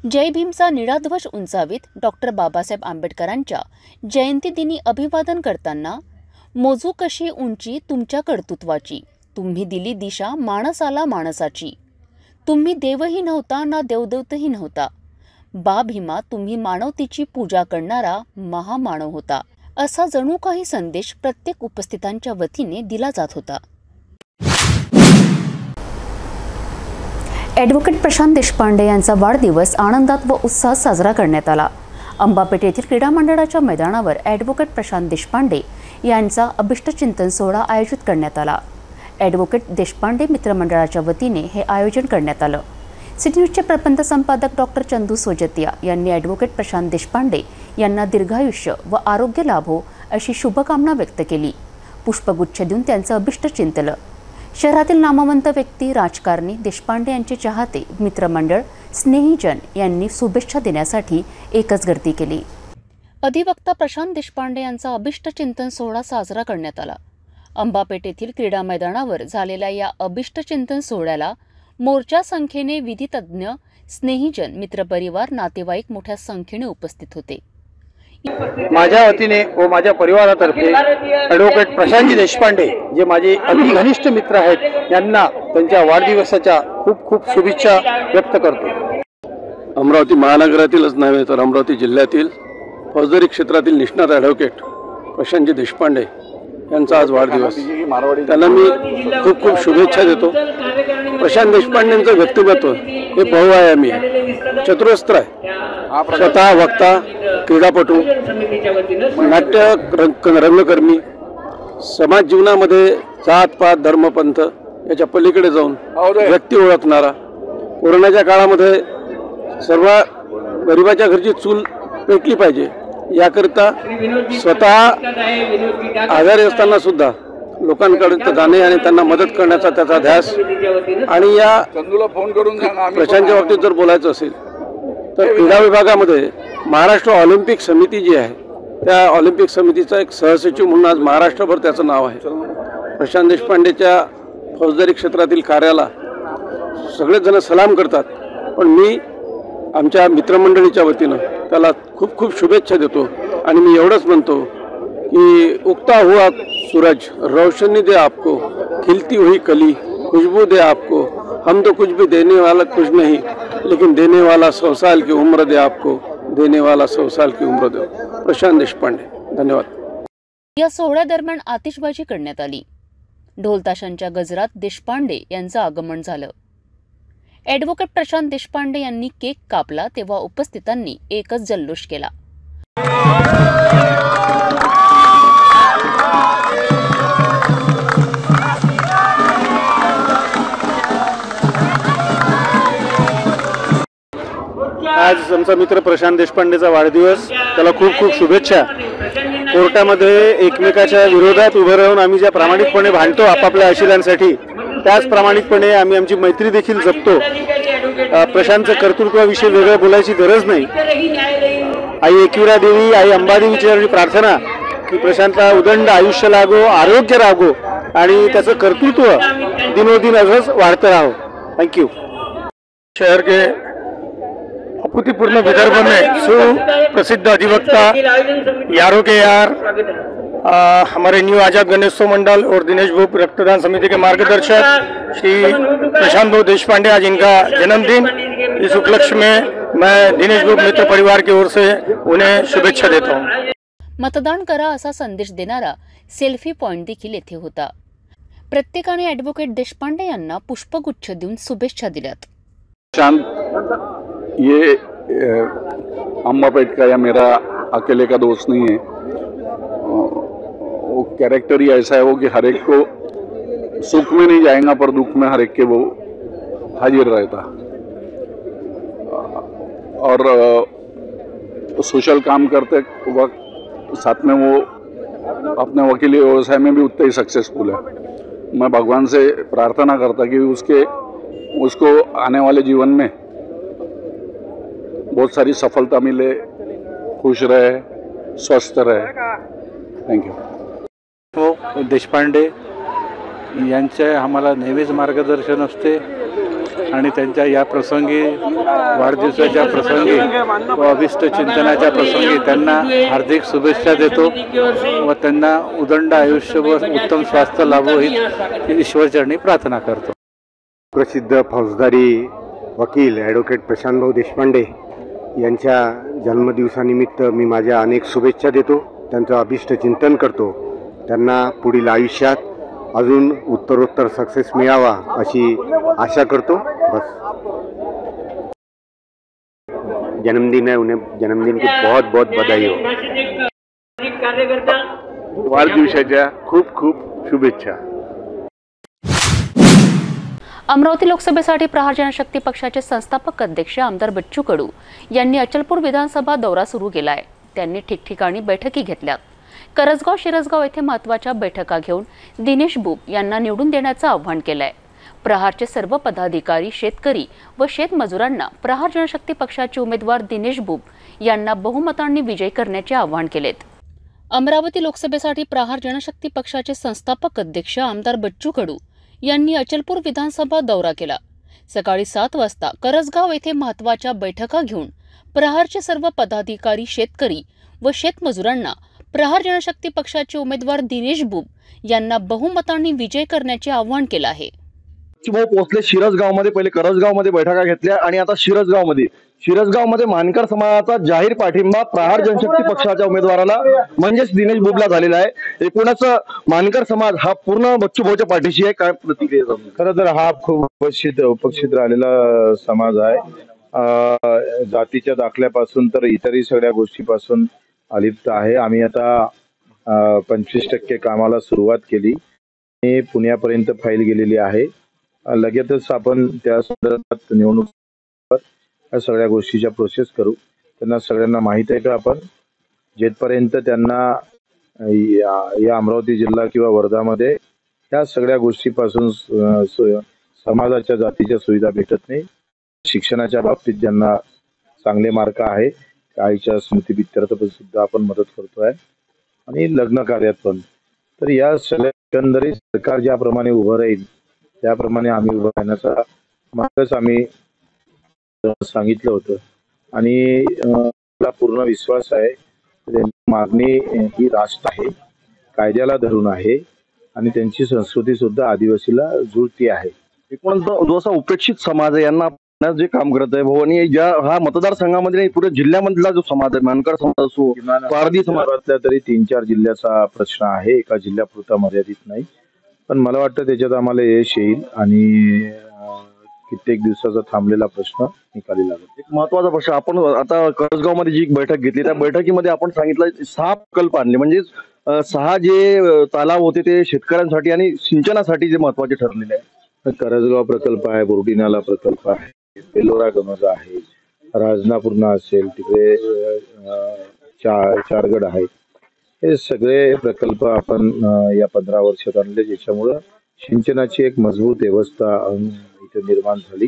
जय भीमचा निळाध्वज उंचावीत डॉक्टर बाबासाहेब आंबेडकरांच्या जयंतीदिनी अभिवादन करताना मोजू कशी उंची तुमच्या कर्तृत्वाची, तुम्ही दिली दिशा माणसाला माणसाची, तुम्ही देवही नव्हता ना देवदेवतही नव्हता, बा भीमा तुम्ही मानवतेची पूजा करणारा महामानव होता, असा जणू काही संदेश प्रत्येक उपस्थितांच्या वतीने दिला जात होता. ॲडव्होकेट प्रशांत देशपांडे यांचा वाढदिवस आनंदात व उत्साहात साजरा करण्यात आला. अंबापेठ येथील क्रीडा मंडळाच्या मैदानावर ॲडव्होकेट प्रशांत देशपांडे यांचा अभिष्टचिंतन सोहळा आयोजित करण्यात आला. ॲडव्होकेट देशपांडे मित्रमंडळाच्या वतीने हे आयोजन करण्यात आलं. सिटी न्यूजचे प्रबंध संपादक डॉक्टर चंदू सोजतिया यांनी ॲडव्होकेट प्रशांत देशपांडे यांना दीर्घायुष्य व आरोग्य लाभो अशी शुभकामना व्यक्त केली. पुष्पगुच्छ देऊन त्यांचं अभिष्ट चिंतलं. शहरातील नामवंत व्यक्ती, राजकारणी, देशपांडे यांचे चाहते, मित्रमंडळ, स्नेहीजन यांनी शुभेच्छा देण्यासाठी एकच गर्दी केली. अधिवक्ता प्रशांत देशपांडे यांचा अभिष्ट चिंतन सोहळा साजरा करण्यात आला. अंबापेठ येथील क्रीडा मैदानावर झालेल्या या अभिष्ट चिंतन सोहळ्याला मोर्चा संख्येने विधितज्ञ, स्नेहीजन, मित्रपरिवार, नातेवाईक मोठ्या संख्येने उपस्थित होते. माझ्या वतीने व माझ्या परिवारातर्फे ॲडव्होकेट प्रशांतजी देशपांडे जे माझे अति घनिष्ठ मित्र आहेत यांना त्यांच्या वाढदिवसाच्या खूप खूप शुभेच्छा व्यक्त करतो. अमरावती महानगरातीलच नव्हे तर अमरावती जिल्ह्यातील फौजदारी क्षेत्रातील निष्णात ॲडव्होकेट प्रशांतजी देशपांडे यांचा आज वाढदिवस. त्यांना मी खूप खूप शुभेच्छा देतो. प्रशांत देशपांडेंचं व्यक्तिमत्व हे बहुआयामी आहे, चतुरस्त्र आहे. स्वतः वक्ता, क्रीडापटू, नाट्य रंगकर्मी, समाज जीवनामध्ये जात पात धर्म पंथ याच्या पलीकडे जाऊन व्यक्ती ओळखणारा, कोरोनाच्या काळामध्ये सर्व गरिबाच्या घरची चूल पेटली पाहिजे याकरिता स्वतः आजारी असताना सुद्धा लोकांकडे जाणे आणि त्यांना मदत करण्याचा त्याचा ध्यास. आणि या प्रशांतच्या बाबतीत जर बोलायचं असेल तर क्रीडा विभागामध्ये महाराष्ट्र ऑलिम्पिक समिती जी आहे त्या ऑलिम्पिक समितीचा एक सहसचिव म्हणून आज महाराष्ट्रभर त्याचं नाव आहे. प्रशांत देशपांडेच्या फौजदारी क्षेत्रातील कार्याला सगळेच जण सलाम करतात, पण मी आमच्या मित्रमंडळीच्या वतीनं त्याला खूप खूप शुभेच्छा देतो. आणि मी एवढंच म्हणतो कि उगता हुआ सूरज रोशनी दे आपको, खिलती हुई कली खुशबू दे आपको, हम तो कुछ भी देने वाला कुछ नहीं, लेकिन देने वाला 100 साल की उम्र दे आपको, देने वाला 100 साल की उम्र दे. प्रशांत देशपांडे. धन्यवाद. या सोहळ्यादरम्यान आतिषबाजी करण्यात आली. ढोलताशांच्या गजरात देशपांडे यांचं आगमन झालं. ॲडव्होकेट प्रशांत देशपांडे यांनी केक कापला तेव्हा उपस्थितांनी एकच जल्लोष केला. आज आमचा मित्र प्रशांत देशपांडेचा वाढदिवस, त्याला खूप खूप शुभेच्छा. कोर्टामध्ये एकमेकाच्या विरोधात उभं राहून आम्ही ज्या प्रामाणिकपणे भांडतो आपापल्या आशिलांसाठी, त्याच प्रामाणिकपणे आम्ही आमची मैत्री देखील जपतो. प्रशांतचं कर्तृत्वाविषयी वेगळं बोलायची गरज नाही. आई एकविरा देवी, आई अंबादेवीची चरणी प्रार्थना की प्रशांतला उदंड आयुष्य लागो, आरोग्य लागो आणि त्याचं कर्तृत्व दिनोदिन असंच वाढतं राहो. थँक्यू. शहर के अभूतपूर्व विदर्भ में सुप्रसिद्ध अधिवक्ता, यारों के यार, हमारे न्यू आजाद गणेशोत्सव मंडल और दिनेश भूप रक्तदान समिति के मार्गदर्शक श्री प्रशांत भाऊ देशपांडे, आज इनका जन्मदिन. इस उपलक्ष्य में मैं दिनेश भूप मित्र परिवार की ओर से उन्हें शुभेच्छा देता हूँ. मतदान करा असा संदेश देणारा सेल्फी पॉइंट देखील येथे होता. प्रत्येकाने ॲडव्होकेट देशपांडे यांना पुष्पगुच्छ देऊन शुभेच्छा दिल्यात. ये अम्बापेठ का या मेरा अकेले का दोस्त नहीं है. वो कैरेक्टर ही ऐसा है वो कि हर एक को सुख में नहीं जाएगा पर दुख में हर एक के वो हाजिर रहता. और सोशल काम करते वक्त साथ में वो अपने वकीली व्यवसाय में भी उतना ही सक्सेसफुल है. मैं भगवान से प्रार्थना करता कि उसको आने वाले जीवन में बहुत सारी सफलता मिले, खुश रहे, स्वस्थ रहे. थँक्यू. हो, देशपांडे यांचे आम्हाला नेहमीच मार्गदर्शन असते आणि त्यांच्या या प्रसंगी, वाढदिवसाच्या प्रसंगी व अभिष्ट चिंतनाच्या प्रसंगी त्यांना हार्दिक शुभेच्छा देतो व त्यांना उदंड आयुष्य व उत्तम स्वास्थ्य लाभो ही ईश्वरचरणी प्रार्थना करतो. प्रसिद्ध फौजदारी वकील ॲडव्होकेट प्रशांत भाऊ देशपांडे यांच्या जन्मदिवसानिमित्त मी माझ्या अनेक शुभेच्छा देतो, त्यांचं अभिष्ट चिंतन करतो. त्यांना पुढील आयुष्यात अजून उत्तरोत्तर सक्सेस मिळावा अशी आशा करतो. बस. जन्मदिन है, उन्हें जन्मदिन की बहुत बहुत बधाई हो. वाढदिवसाच्या खूप खूप शुभेच्छा. अमरावती लोकसभेसाठी प्रहार जनशक्ती पक्षाचे संस्थापक अध्यक्ष आमदार बच्चू कडू यांनी अचलपूर विधानसभा दौरा सुरू केला आहे. त्यांनी ठिकठिकाणी बैठकी घेतल्यात. करजगाव शिरसगाव येथे महत्त्वाच्या बैठका घेऊन दिनेश बुब यांना निवडून देण्याचं आवाहन केलं आहे. प्रहारचे सर्व पदाधिकारी, शेतकरी व शेतमजुरांना प्रहार जनशक्ती पक्षाचे उमेदवार दिनेश बुब यांना बहुमतांनी विजयी करण्याचे आवाहन केलेत. अमरावती लोकसभेसाठी प्रहार जनशक्ती पक्षाचे संस्थापक अध्यक्ष आमदार बच्चू कडू यांनी अचलपूर विधानसभा दौरा केला. सकाळी 7 वाजता करजगाव येथे महत्त्वाच्या बैठका घेऊन प्रहारचे सर्व पदाधिकारी, शेतकरी व शेतमजुरांना प्रहार जनशक्ती पक्षाचे उमेदवार दिनेश बुब यांना बहुमतांनी विजय करण्याचे आवाहन केलं आहे. भाऊ पोहोचले शिरसगावमध्ये. पहिले करजगावमध्ये बैठका घेतल्या आणि आता शिरसगावमध्ये मानकर समाजाचा जाहीर पाठिंबा प्रहार जनशक्ती पक्षाच्या उमेदवाराला म्हणजेच दिनेश बुबला झालेला आहे. एकूणच मानकर समाज हा पूर्ण बच्चू भाऊच्या पाठीशी आहे. काय प्रतिक्रिया? खरं तर हा खूप उपेक्षित राहिलेला समाज आहे. जातीच्या दाखल्यापासून तर इतरही सगळ्या गोष्टीपासून अलिप्त आहे. आम्ही आता 25% कामाला सुरुवात केली. पुण्यापर्यंत फाईल गेलेली आहे. लगेचच आपण त्या संदर्भात निवडणूक या सगळ्या गोष्टीच्या प्रोसेस करू. त्यांना सगळ्यांना माहीत आहे का आपण जेथपर्यंत त्यांना या अमरावती जिल्हा किंवा वर्धामध्ये या सगळ्या गोष्टीपासून समाजाच्या जातीच्या सुविधा भेटत नाही. शिक्षणाच्या बाबतीत ज्यांना चांगले मार्क आहे आईच्या स्मृतिप्रित्यर्थ सुद्धा आपण मदत करतोय आणि लग्न कार्यात पण. तर या सगळ्या एकंदरीत सरकार ज्याप्रमाणे उभं राहील त्याप्रमाणे आम्ही उभं राहण्याचा मार्गच आम्ही सांगितलं होतं आणि मला पूर्ण विश्वास आहे मागणी ही राष्ट्र आहे, कायद्याला धरून आहे आणि त्यांची संस्कृती सुद्धा आदिवासीला जुळती आहे. एकूण जो असा उपेक्षित समाज आहे यांना जे काम करत आहे भाऊ आणि ज्या हा मतदारसंघामध्ये पुढे जिल्ह्यामधला जो समाज आहे मानकर समाज असो पारधी समाजातल्या तरी 3-4 जिल्ह्याचा प्रश्न आहे. एका जिल्ह्यापुरता मर्यादित नाही. पण मला वाटतं त्याच्यात आम्हाला यश येईल आणि कित्येक दिवसाचा थांबलेला प्रश्न निकाली लागेल. एक महत्वाचा प्रश्न आपण आता करजगावमध्ये जी बैठक घेतली त्या बैठकीमध्ये आपण सांगितलं 6 प्रकल्प आणले म्हणजे 6 जे तलाव होते ते शेतकऱ्यांसाठी आणि सिंचनासाठी जे महत्वाचे ठरलेले आहे. करजगाव प्रकल्प आहे, बोर्डीनाला प्रकल्प आहे, बेलोरा गमजा आहे, राजनापूर्णा असेल, तिकडे चारगड आहे. हे सगळे प्रकल्प आपण या 15 वर्षात आणले ज्याच्यामुळं सिंचनाची एक मजबूत व्यवस्था इथे निर्माण झाली.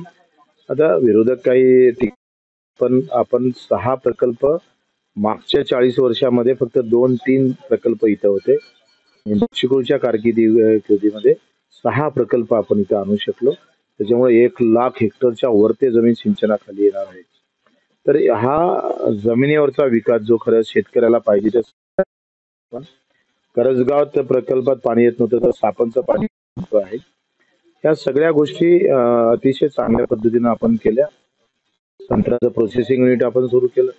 आता विरोधक काही पण आपण 6 प्रकल्प मागच्या 40 वर्षामध्ये फक्त 2-3 प्रकल्प इथं होते. बच्चूकडूच्या कारकिर्दीमध्ये 6 प्रकल्प आपण इथं आणू शकलो. त्याच्यामुळे 1,00,000 हेक्टरच्या वरते जमीन सिंचनाखाली येणार आहे. तर हा जमिनीवरचा विकास जो खरं शेतकऱ्याला पाहिजे पण करजगाव प्रकल्पात पाणी येत नव्हतं तर सापनचं पाणी आहे. ह्या सगळ्या गोष्टी अतिशय चांगल्या पद्धतीने आपण केल्या. संत्र्याचं प्रोसेसिंग युनिट आपण सुरू केलं,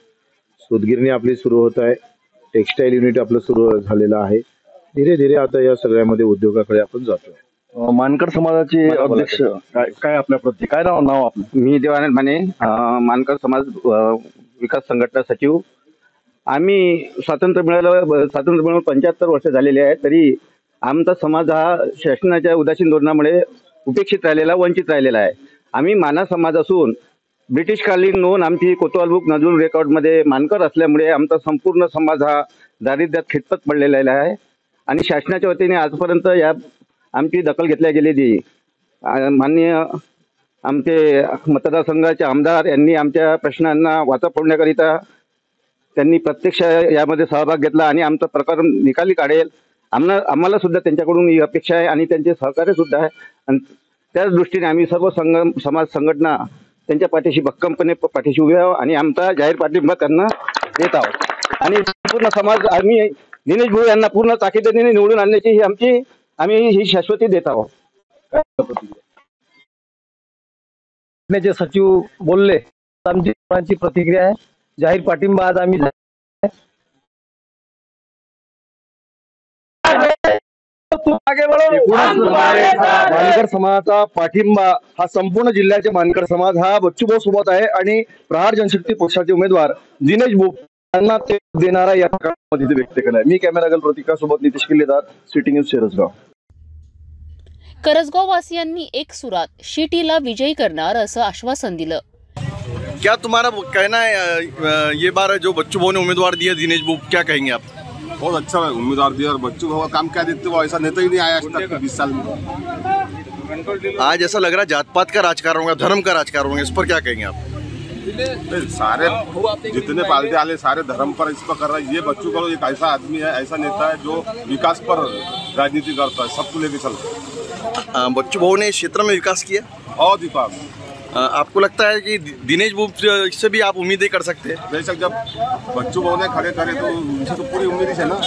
सूतगिरणी आपली सुरू होत आहे, टेक्सटाईल युनिट आपलं सुरू झालेलं आहे. धीरे धीरे आता या सगळ्यामध्ये उद्योगाकडे आपण जातोय. मानकर समाजाचे अध्यक्ष काय आपल्या प्रति काय नाव आपलं? मी देवानंद माने, मानकर समाज विकास संघटना सचिव. आम्ही स्वातंत्र्य मिळून 75 वर्ष झालेले आहे. तरी आमचा समाज हा शासनाच्या उदासीन धोरणामुळे उपेक्षित राहिलेला, वंचित राहिलेला आहे. आम्ही माना समाज असून ब्रिटिशकालीन नोंद आमची कोतवाल बुक नजून रेकॉर्डमध्ये मानकर असल्यामुळे आमचा संपूर्ण समाज हा दारिद्र्यात खितपत पडलेला आहे आणि शासनाच्या वतीने आजपर्यंत या आमची दखल घेतल्या गेलेली. माननीय आमचे मतदारसंघाचे आमदार यांनी आमच्या प्रश्नांना वाचा फोडण्याकरिता त्यांनी प्रत्यक्ष यामध्ये सहभाग घेतला आणि आमचं प्रकरण निकाली काढेल आम्हाला सुद्धा त्यांच्याकडून ही अपेक्षा आहे आणि त्यांचे सहकार्य सुद्धा आहे. आणि त्याच दृष्टीने आम्ही सर्व समाज संघटना त्यांच्या पाठीशी भक्कमपणे पाठीशी उभे आहोत आणि आमचा जाहीर पाठिंबा त्यांना देत आहोत. आणि पूर्ण समाज आम्ही दिनेश भाऊ यांना पूर्ण ताकदीने निवडून आणण्याची ही आम्ही ही शाश्वती देत आहोत. सचिव बोलले आमची प्रतिक्रिया आहे जाहीर पाठिंबा आज आम्ही मानकर समाजाचा पाठिंबा हा संपूर्ण जिल्ह्याचे मानकर समाज हा बच्चूभाऊ सोबत आहे आणि प्रहार जनशक्ती पक्षाचे उमेदवार दिनेश बुक यांना ते देणारा या काळामध्ये ते व्यक्त केलाय. मी कॅमेरागल प्रतीका सोबत नितीश किल्लेदार, सिटी न्यूज शिरसगाव. करजगाव वासियांनी एक सुरात शिटीला विजयी करणार असं आश्वासन दिलं. क्या तुम्हारा कहना है ये बार जो बच्चू भाऊ ने उम्मीदवार दिया दिनेश बुक, क्या कहेंगे आप? बहुत अच्छा उम्मीदवार दिया और बच्चू भाऊ का काम क्या देते वो ऐसा नेता ही नहीं आया आज तक 20 साल में. आज ऐसा लग रहा है जात पात का राजकारण होगा, धर्म का राजकारण होगा, इस पर क्या कहेंगे आप? सारे जितने पार्टी वाले सारे धर्म पर इस पर कर रहे हैं. ये बच्चू भाऊ एक ऐसा आदमी है, ऐसा नेता है जो विकास पर राजनीति करता है, सबको लेके चलता है. बच्चू भाऊ ने इस क्षेत्र में विकास किया, बहुत विकास. आपको लगता है कि दिनेश बुक से भी आप उम्मीदें कर सकते हैं? बेशक जब बच्चू भाऊ ने खड़े करे तो उनसे तो पूरी उम्मीद है ना.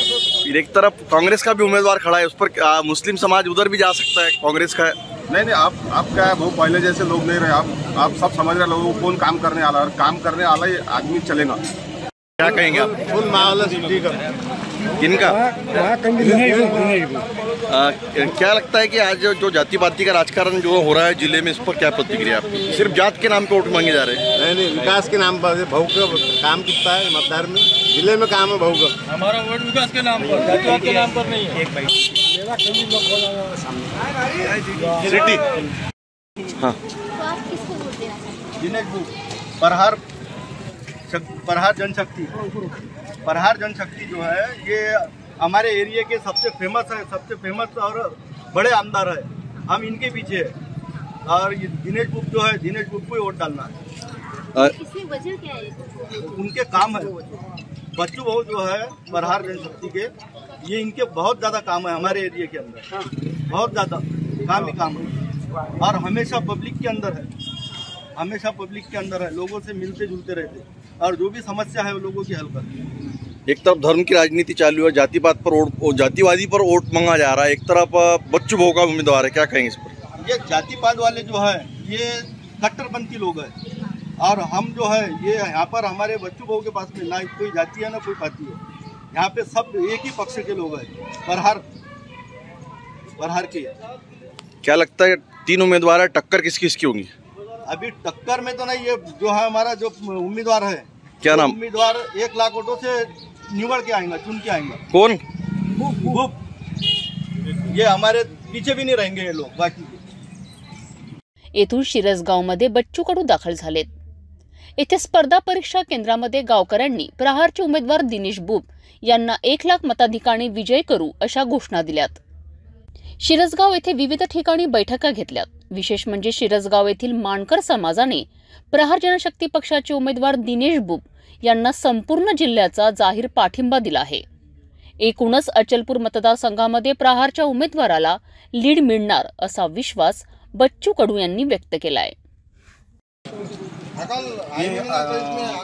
एक तरफ कांग्रेस का भी उम्मीदवार खड़ा है, उस पर मुस्लिम समाज उधर भी जा सकता है, कांग्रेस का है. नहीं आप क्या है, वो पहले जैसे लोग नहीं रहे. आप सब समझ रहे लोगों को कौन काम करने वाला है, काम करने वाला ही आदमी चलेगा. क्या कहेंगे आप? फुल माहौल सिटी का. किनका? क्या लगता है कि आज जो जाति पाति का राजकारण जो हो रहा है जिले में, इस पर क्या प्रतिक्रिया आपकी? सिर्फ जात के नाम पे वोट मांगे जा रहे हैं? नहीं, विकास के नाम पर. भाऊ का काम कितना है मतदार में, जिले में काम है भाऊ का. हमारा वोट विकास के नाम पर, जातिवाद के नाम पर नहीं है. एक भाई सिटी. हाँ, दिनेश बुक, प्रहार जनशक्ति जो है ये हमारे एरिया के सबसे फेमस और बड़े आमदार है. हम इनके पीछे है और ये दिनेश बुक जो है, दिनेश बुक को ही वोट डालना है. इसकी वजह क्या है? उनके काम है. बच्चू भाऊ जो है प्रहार जनशक्ति के, ये इनके बहुत ज्यादा काम है हमारे एरिया के अंदर, बहुत ज्यादा काम ही काम है. और हमेशा पब्लिक के अंदर है, लोगों से मिलते जुलते रहते और जो भी समस्या है वो लोगों की हल करते हैं. एक तरफ धर्म की राजनीति चालू है, जाति पात पर जातिवादी पर वोट मांगा जा रहा है, एक तरफ बच्चू भाऊ का उम्मीदवार है. क्या कहेंगे इस पर? ये जाति पात वाले जो है ये कट्टरपंथी लोग हैं और हम जो है ये यहाँ पर हमारे बच्चू भाऊ के पास में ना कोई जाति है ना कोई पाति है. यहाँ पे सब एक ही पक्ष के लोग हैं, प्रहार के. क्या लगता है 3 उम्मीदवार है, टक्कर किस किस की होंगी? अभी टक्कर में तो नहीं, ये जो है हमारा जो उम्मीदवार है, क्या नाम? उम्मीदवार 1 लाख वोटों से निवड़ के आएंगे, चुन के आएंगे. कोण? ये हमारे पीछे भी नहीं रहेंगे ये लोग बाकी. येथून शिरसगावमध्ये बच्चू कडू दाखल झालेत. येथे स्पर्धा परीक्षा केंद्रामध्ये गावकऱ्यांनी प्रहारचे उमेदवार दिनेश बुब यांना 1 लाख मताधिकाने विजय करू अशा घोषणा दिल्यात. शिरसगाव येथे विविध ठिकाणी बैठका घेतल्यात. विशेष म्हणजे शिरसगाव येथील मानकर समाजाने प्रहार जनशक्ती पक्षाचे उमेदवार दिनेश बुब यांना संपूर्ण जिल्ह्याचा जाहीर पाठिंबा दिला आहे. एकूणच अचलपूर मतदारसंघामध्ये प्रहारच्या उमेदवाराला लीड मिळणार असा विश्वास बच्चू कडू यांनी व्यक्त केलाय.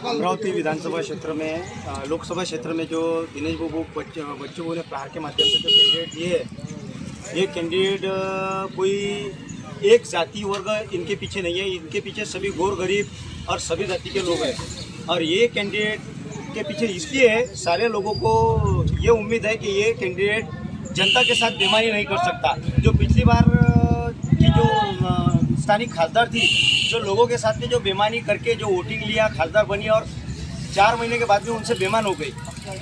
अमरावती विधानसभा क्षेत्र में, लोकसभा क्षेत्र में जो दिनेश बच्चू ने प्रहार के माध्यम से जो कैंडिडेट दिए, ये कैंडिडेट कोई एक जाति वर्ग इनके पीछे नहीं है, इनके पीछे सभी गौर गरीब और सभी जाति के लोग हैं. और ये कैंडिडेट के पीछे इसलिए है, सारे लोगों को ये उम्मीद है कि ये कैंडिडेट जनता के साथ बेईमानी नहीं कर सकता. जो पिछली बार की जो स्थानीय खासदार थी, जो लोगों के साथ में जो बेईमानी करके जो वोटिंग लिया, खासदार बनी और 4 महीने के बाद में उनसे बेईमान हो गई.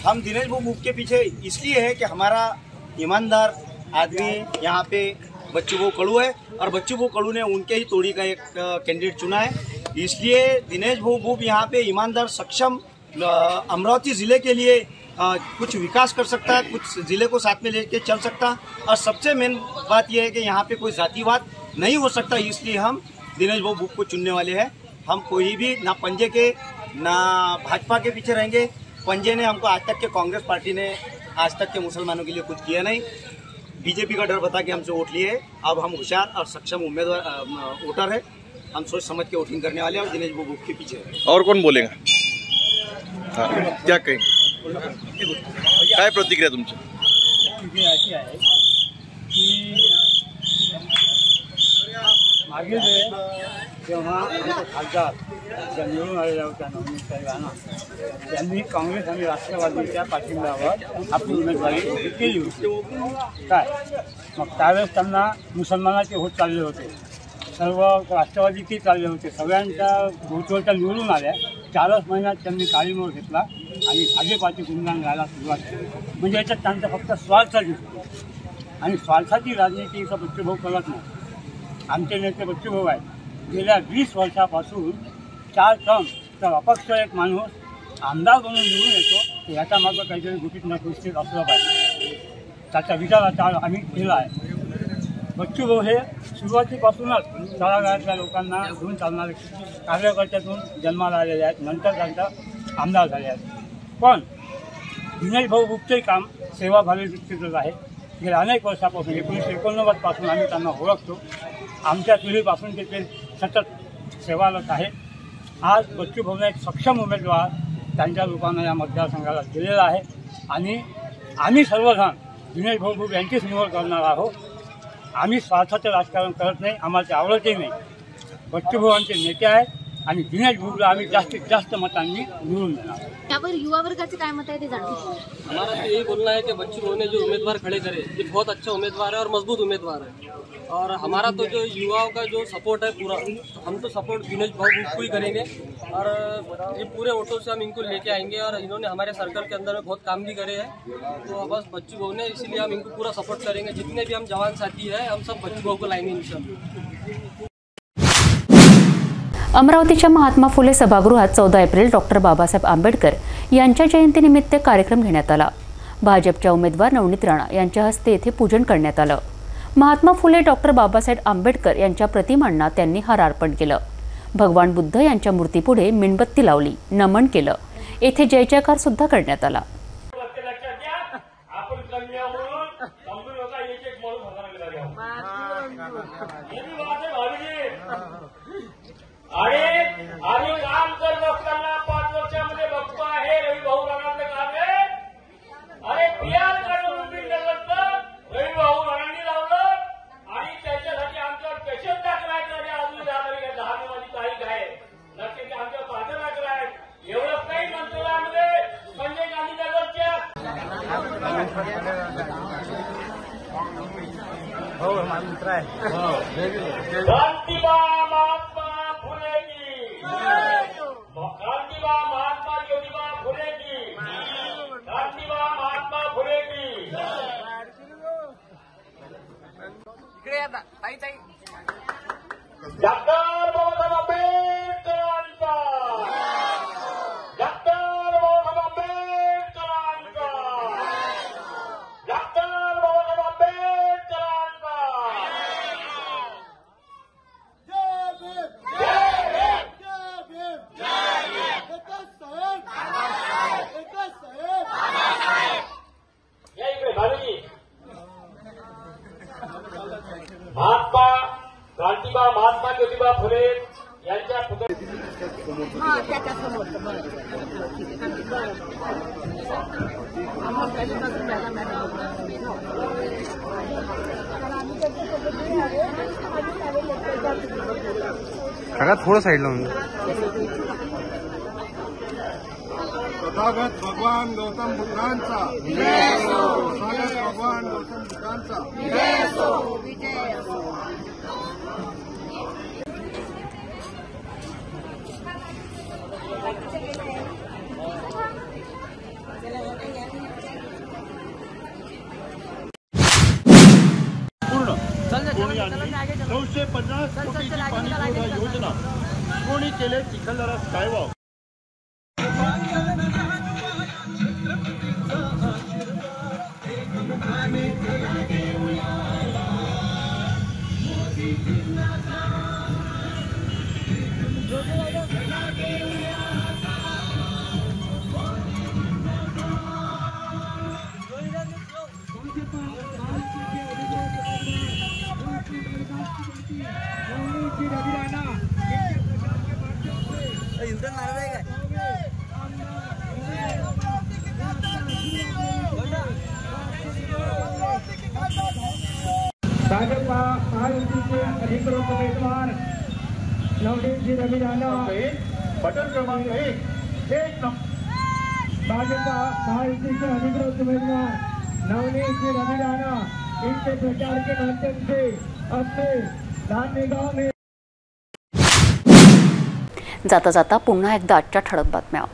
हम दिनेश बुक के पीछे इसलिए है कि हमारा ईमानदार आदमी यहाँ पे बच्चू भाऊ कड़ू है और बच्चू भाऊ कड़ू ने उनके ही तोड़ी का एक कैंडिडेट चुना है. इसलिए दिनेश भाऊ बुब यहाँ पे ईमानदार, सक्षम, अमरावती ज़िले के लिए कुछ विकास कर सकता है, कुछ ज़िले को साथ में लेके चल सकता. और सबसे मेन बात यह है कि यहाँ पे कोई जातिवाद नहीं हो सकता. इसलिए हम दिनेश भाऊ बुब को चुनने वाले हैं. हम कोई भी ना पंजे के ना भाजपा के पीछे रहेंगे. पंजे ने हमको आज तक के कांग्रेस पार्टी ने आज तक के मुसलमानों के लिए कुछ किया नहीं. बीजेपी का डर बता के हमसे वोट लिए. अब हम होशियार और सक्षम उम्मीदवार वोटर है. हम सोच समझ के वोटिंग करने वाले हैं और दिनेश बुक के पीछे है. और कौन बोलेगा? हाँ, क्या कहेंगे? काय प्रतिक्रिया तुमची? अशी आहे की मागे जेव्हा आमचे खासदार ज्या निवडून आलेल्या होत्या नवनीत साहेबांना, त्यांनी काँग्रेस आणि राष्ट्रवादीच्या पाठिंब्यावर आपली उमेदवारी केली होती. काय मग त्यावेळेस त्यांना मुसलमानाचे होत चालले होते, सर्व राष्ट्रवादीचे चालले होते, सगळ्यांच्या भोवतीवरच्या निवडून आल्या. 4च महिन्यात त्यांनी काळीमोड घेतला आणि भाजपाची गुणगान गायला सुरुवात केली. म्हणजे याच्यात त्यांचा फक्त स्वार्थ दिसतो आणि स्वार्थाची राजनीती इथं बच्चूभाऊ करत नाही. आमचे नेते बच्चूभाऊ आहेत. गेल्या 20 वर्षापासून 4 टर्म तर अपक्ष एक माणूस आमदार म्हणून निवडून येतो, तर याच्या मागं काहीतरी गुपित निश्चित असलं पाहिजे. त्याचा विचार आता आम्ही केला आहे. बच्चूभाऊ हे सुरुवातीपासूनच तळागाळातल्या लोकांना घेऊन चालणारे कार्यकर्त्यातून जन्माला आलेले आहेत. नंतर त्यांचा आमदार झाले आहेत. पण दिनेश भाऊ गुप्तही काम सेवाभावी दृष्टीतच आहे. गेल्या अनेक वर्षापासून 1989 पासून आम्ही त्यांना ओळखतो. आमच्या पिढीपासून ते सतत सेवारत आहेत. आज बच्चूभाऊने एक सक्षम उमेदवार त्यांच्या रूपानं या मतदारसंघाला दिलेला आहे आणि आम्ही सर्वजण दिनेश भाऊ गुप्त यांचीच निवड करणार आहोत. आम्ही स्वार्थाचं राजकारण करत नाही, आम्हाला ते आवडतही नाही. बच्चूभाऊंचे नेते आहेत आणि दिनेश भाऊला आम्ही जास्तीत जास्त मतांनी निवडून देणार. यावर युवा वर्गाचे काय मत आहे ते जाणून हमारा तो यही बोलना है कि बच्चू भाऊ ने जो उम्मीदवार खड़े करे ये बहुत अच्छा उम्मीदवार है और मजबूत उम्मीदवार है. और हमारा तो जो युवाओं का जो सपोर्ट है पूरा, हम तो सपोर्ट दिनेश भाऊ को ही करेंगे और ये पूरे वोटों से हम इनको लेके आएंगे. और इन्होंने हमारे सर्कल के अंदर में बहुत काम भी करे हैं, तो बस बच्चू भाऊ ने, इसीलिए हम इनको पूरा सपोर्ट करेंगे. जितने भी हम जवान साथी हैं हम सब बच्चू भाऊ को लाएंगे इंशाल्लाह. अमरावतीच्या महात्मा फुले सभागृहात 14 एप्रिल डॉक्टर बाबासाहेब आंबेडकर यांच्या जयंतीनिमित्त कार्यक्रम घेण्यात आला. भाजपच्या उमेदवार नवनीत राणा यांच्या हस्ते येथे पूजन करण्यात आलं. महात्मा फुले डॉक्टर बाबासाहेब आंबेडकर यांच्या प्रतिमांना त्यांनी हार अर्पण केलं. भगवान बुद्ध यांच्या मूर्तीपुढे मेणबत्ती लावली, नमन केलं. येथे जय जयकार सुद्धा करण्यात आला. आम्ही काम करत असताना 5 वर्षामध्ये बघतो आहे रवी भाऊ राणांचं काम आहे. अरे बिहार काढून रवी भाऊ राणांनी लावलं आणि त्याच्यासाठी आमच्यावर पेशंट टाकलायचं आणि अजून 10 वाली तारीख आहे. लक्षात आमच्या पाठं टाकलं आहे. एवढंच नाही, मंत्रालयामध्ये संजय गांधी नगरच्या क्रांतिबा महात्मा फुले की, क्रांतिबा महात्मा ज्योतिबा फुले की, क्रांतिबा महात्मा फुले की. डॉक्टर बाबासाहेब आंबेडकरांचा, डॉक्टर बाबासाहेब आंबेडकरांचा, डॉक्टर बाबासाहेब आंबेडकरांचा. या इकडे भालूजी. महात्मा क्रांतिबा महात्मा ज्योतिबा फुले यांच्या थोडं साईडला तथागत भगवान गौतम बुद्धांचा, तथागत भगवान गौतम बुद्धांचा. पूर्ण कोणी आणली 950 कोटीची पाणीपुरवठा योजना कोणी केले? चिखलदरा स्कायवॉक. भाजपा महायुतीचे अधिकृत उमेदवार नवनीतजी रवी राणा बटन क्रमांक 1 भाजपा महायुतीचे अधिकृत उमेदवार नवनीत जी रवि राणा इनके प्रचार के माध्यम से अपने धान्य गांव में जाता जाता पुन्हा एकदा आजच्या ठळक बातम्या.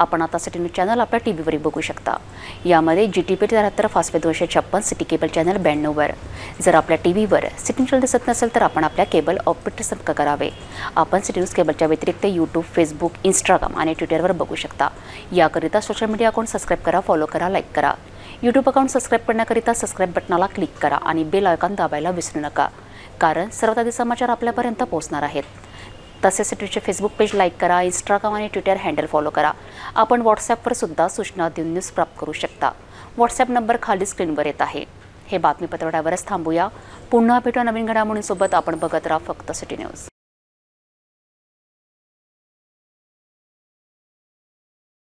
आपण आता सिटी न्यूज चॅनल आपल्या टीव्हीवर बघू शकता. यामध्ये GTP 73 phosphate 256 city cable channel 92 वर. जर आपल्या टीव्हीवर सिटी न्यूज दिसत नसेल तर आपण आपल्या केबल ऑपरेटर संपर्क करावे. आपण सिटी न्यूज केबलच्या व्यतिरिक्त यूट्यूब, फेसबुक, इंस्टाग्राम आणि ट्विटरवर बघू शकता. याकरिता सोशल मीडिया अकाउंट सबस्क्राईब करा, फॉलो करा, लाईक करा. यूट्यूब अकाउंट सबस्क्राईब करण्याकरिता सबस्क्राईब बटनाला क्लिक करा आणि बेल आयकॉन दाबायला विसरू नका, कारण सर्वात आधी समाचार आपल्यापर्यंत पोहोचणार आहेत. तसेच सिटीचे फेसबुक पेज लाईक करा, इंस्टाग्राम आणि ट्विटर हँडल फॉलो करा. आपण व्हॉट्सॲपवर सुद्धा सूचना देऊन न्यूज प्राप्त करू शकता. व्हॉट्सॲप नंबर खाली स्क्रीनवर येत आहे. हे बातमीपत्र यावरच थांबूया. पुन्हा भेटू नवीन घडामोडींसोबत. आपण बघत राहा फक्त सिटी न्यूज.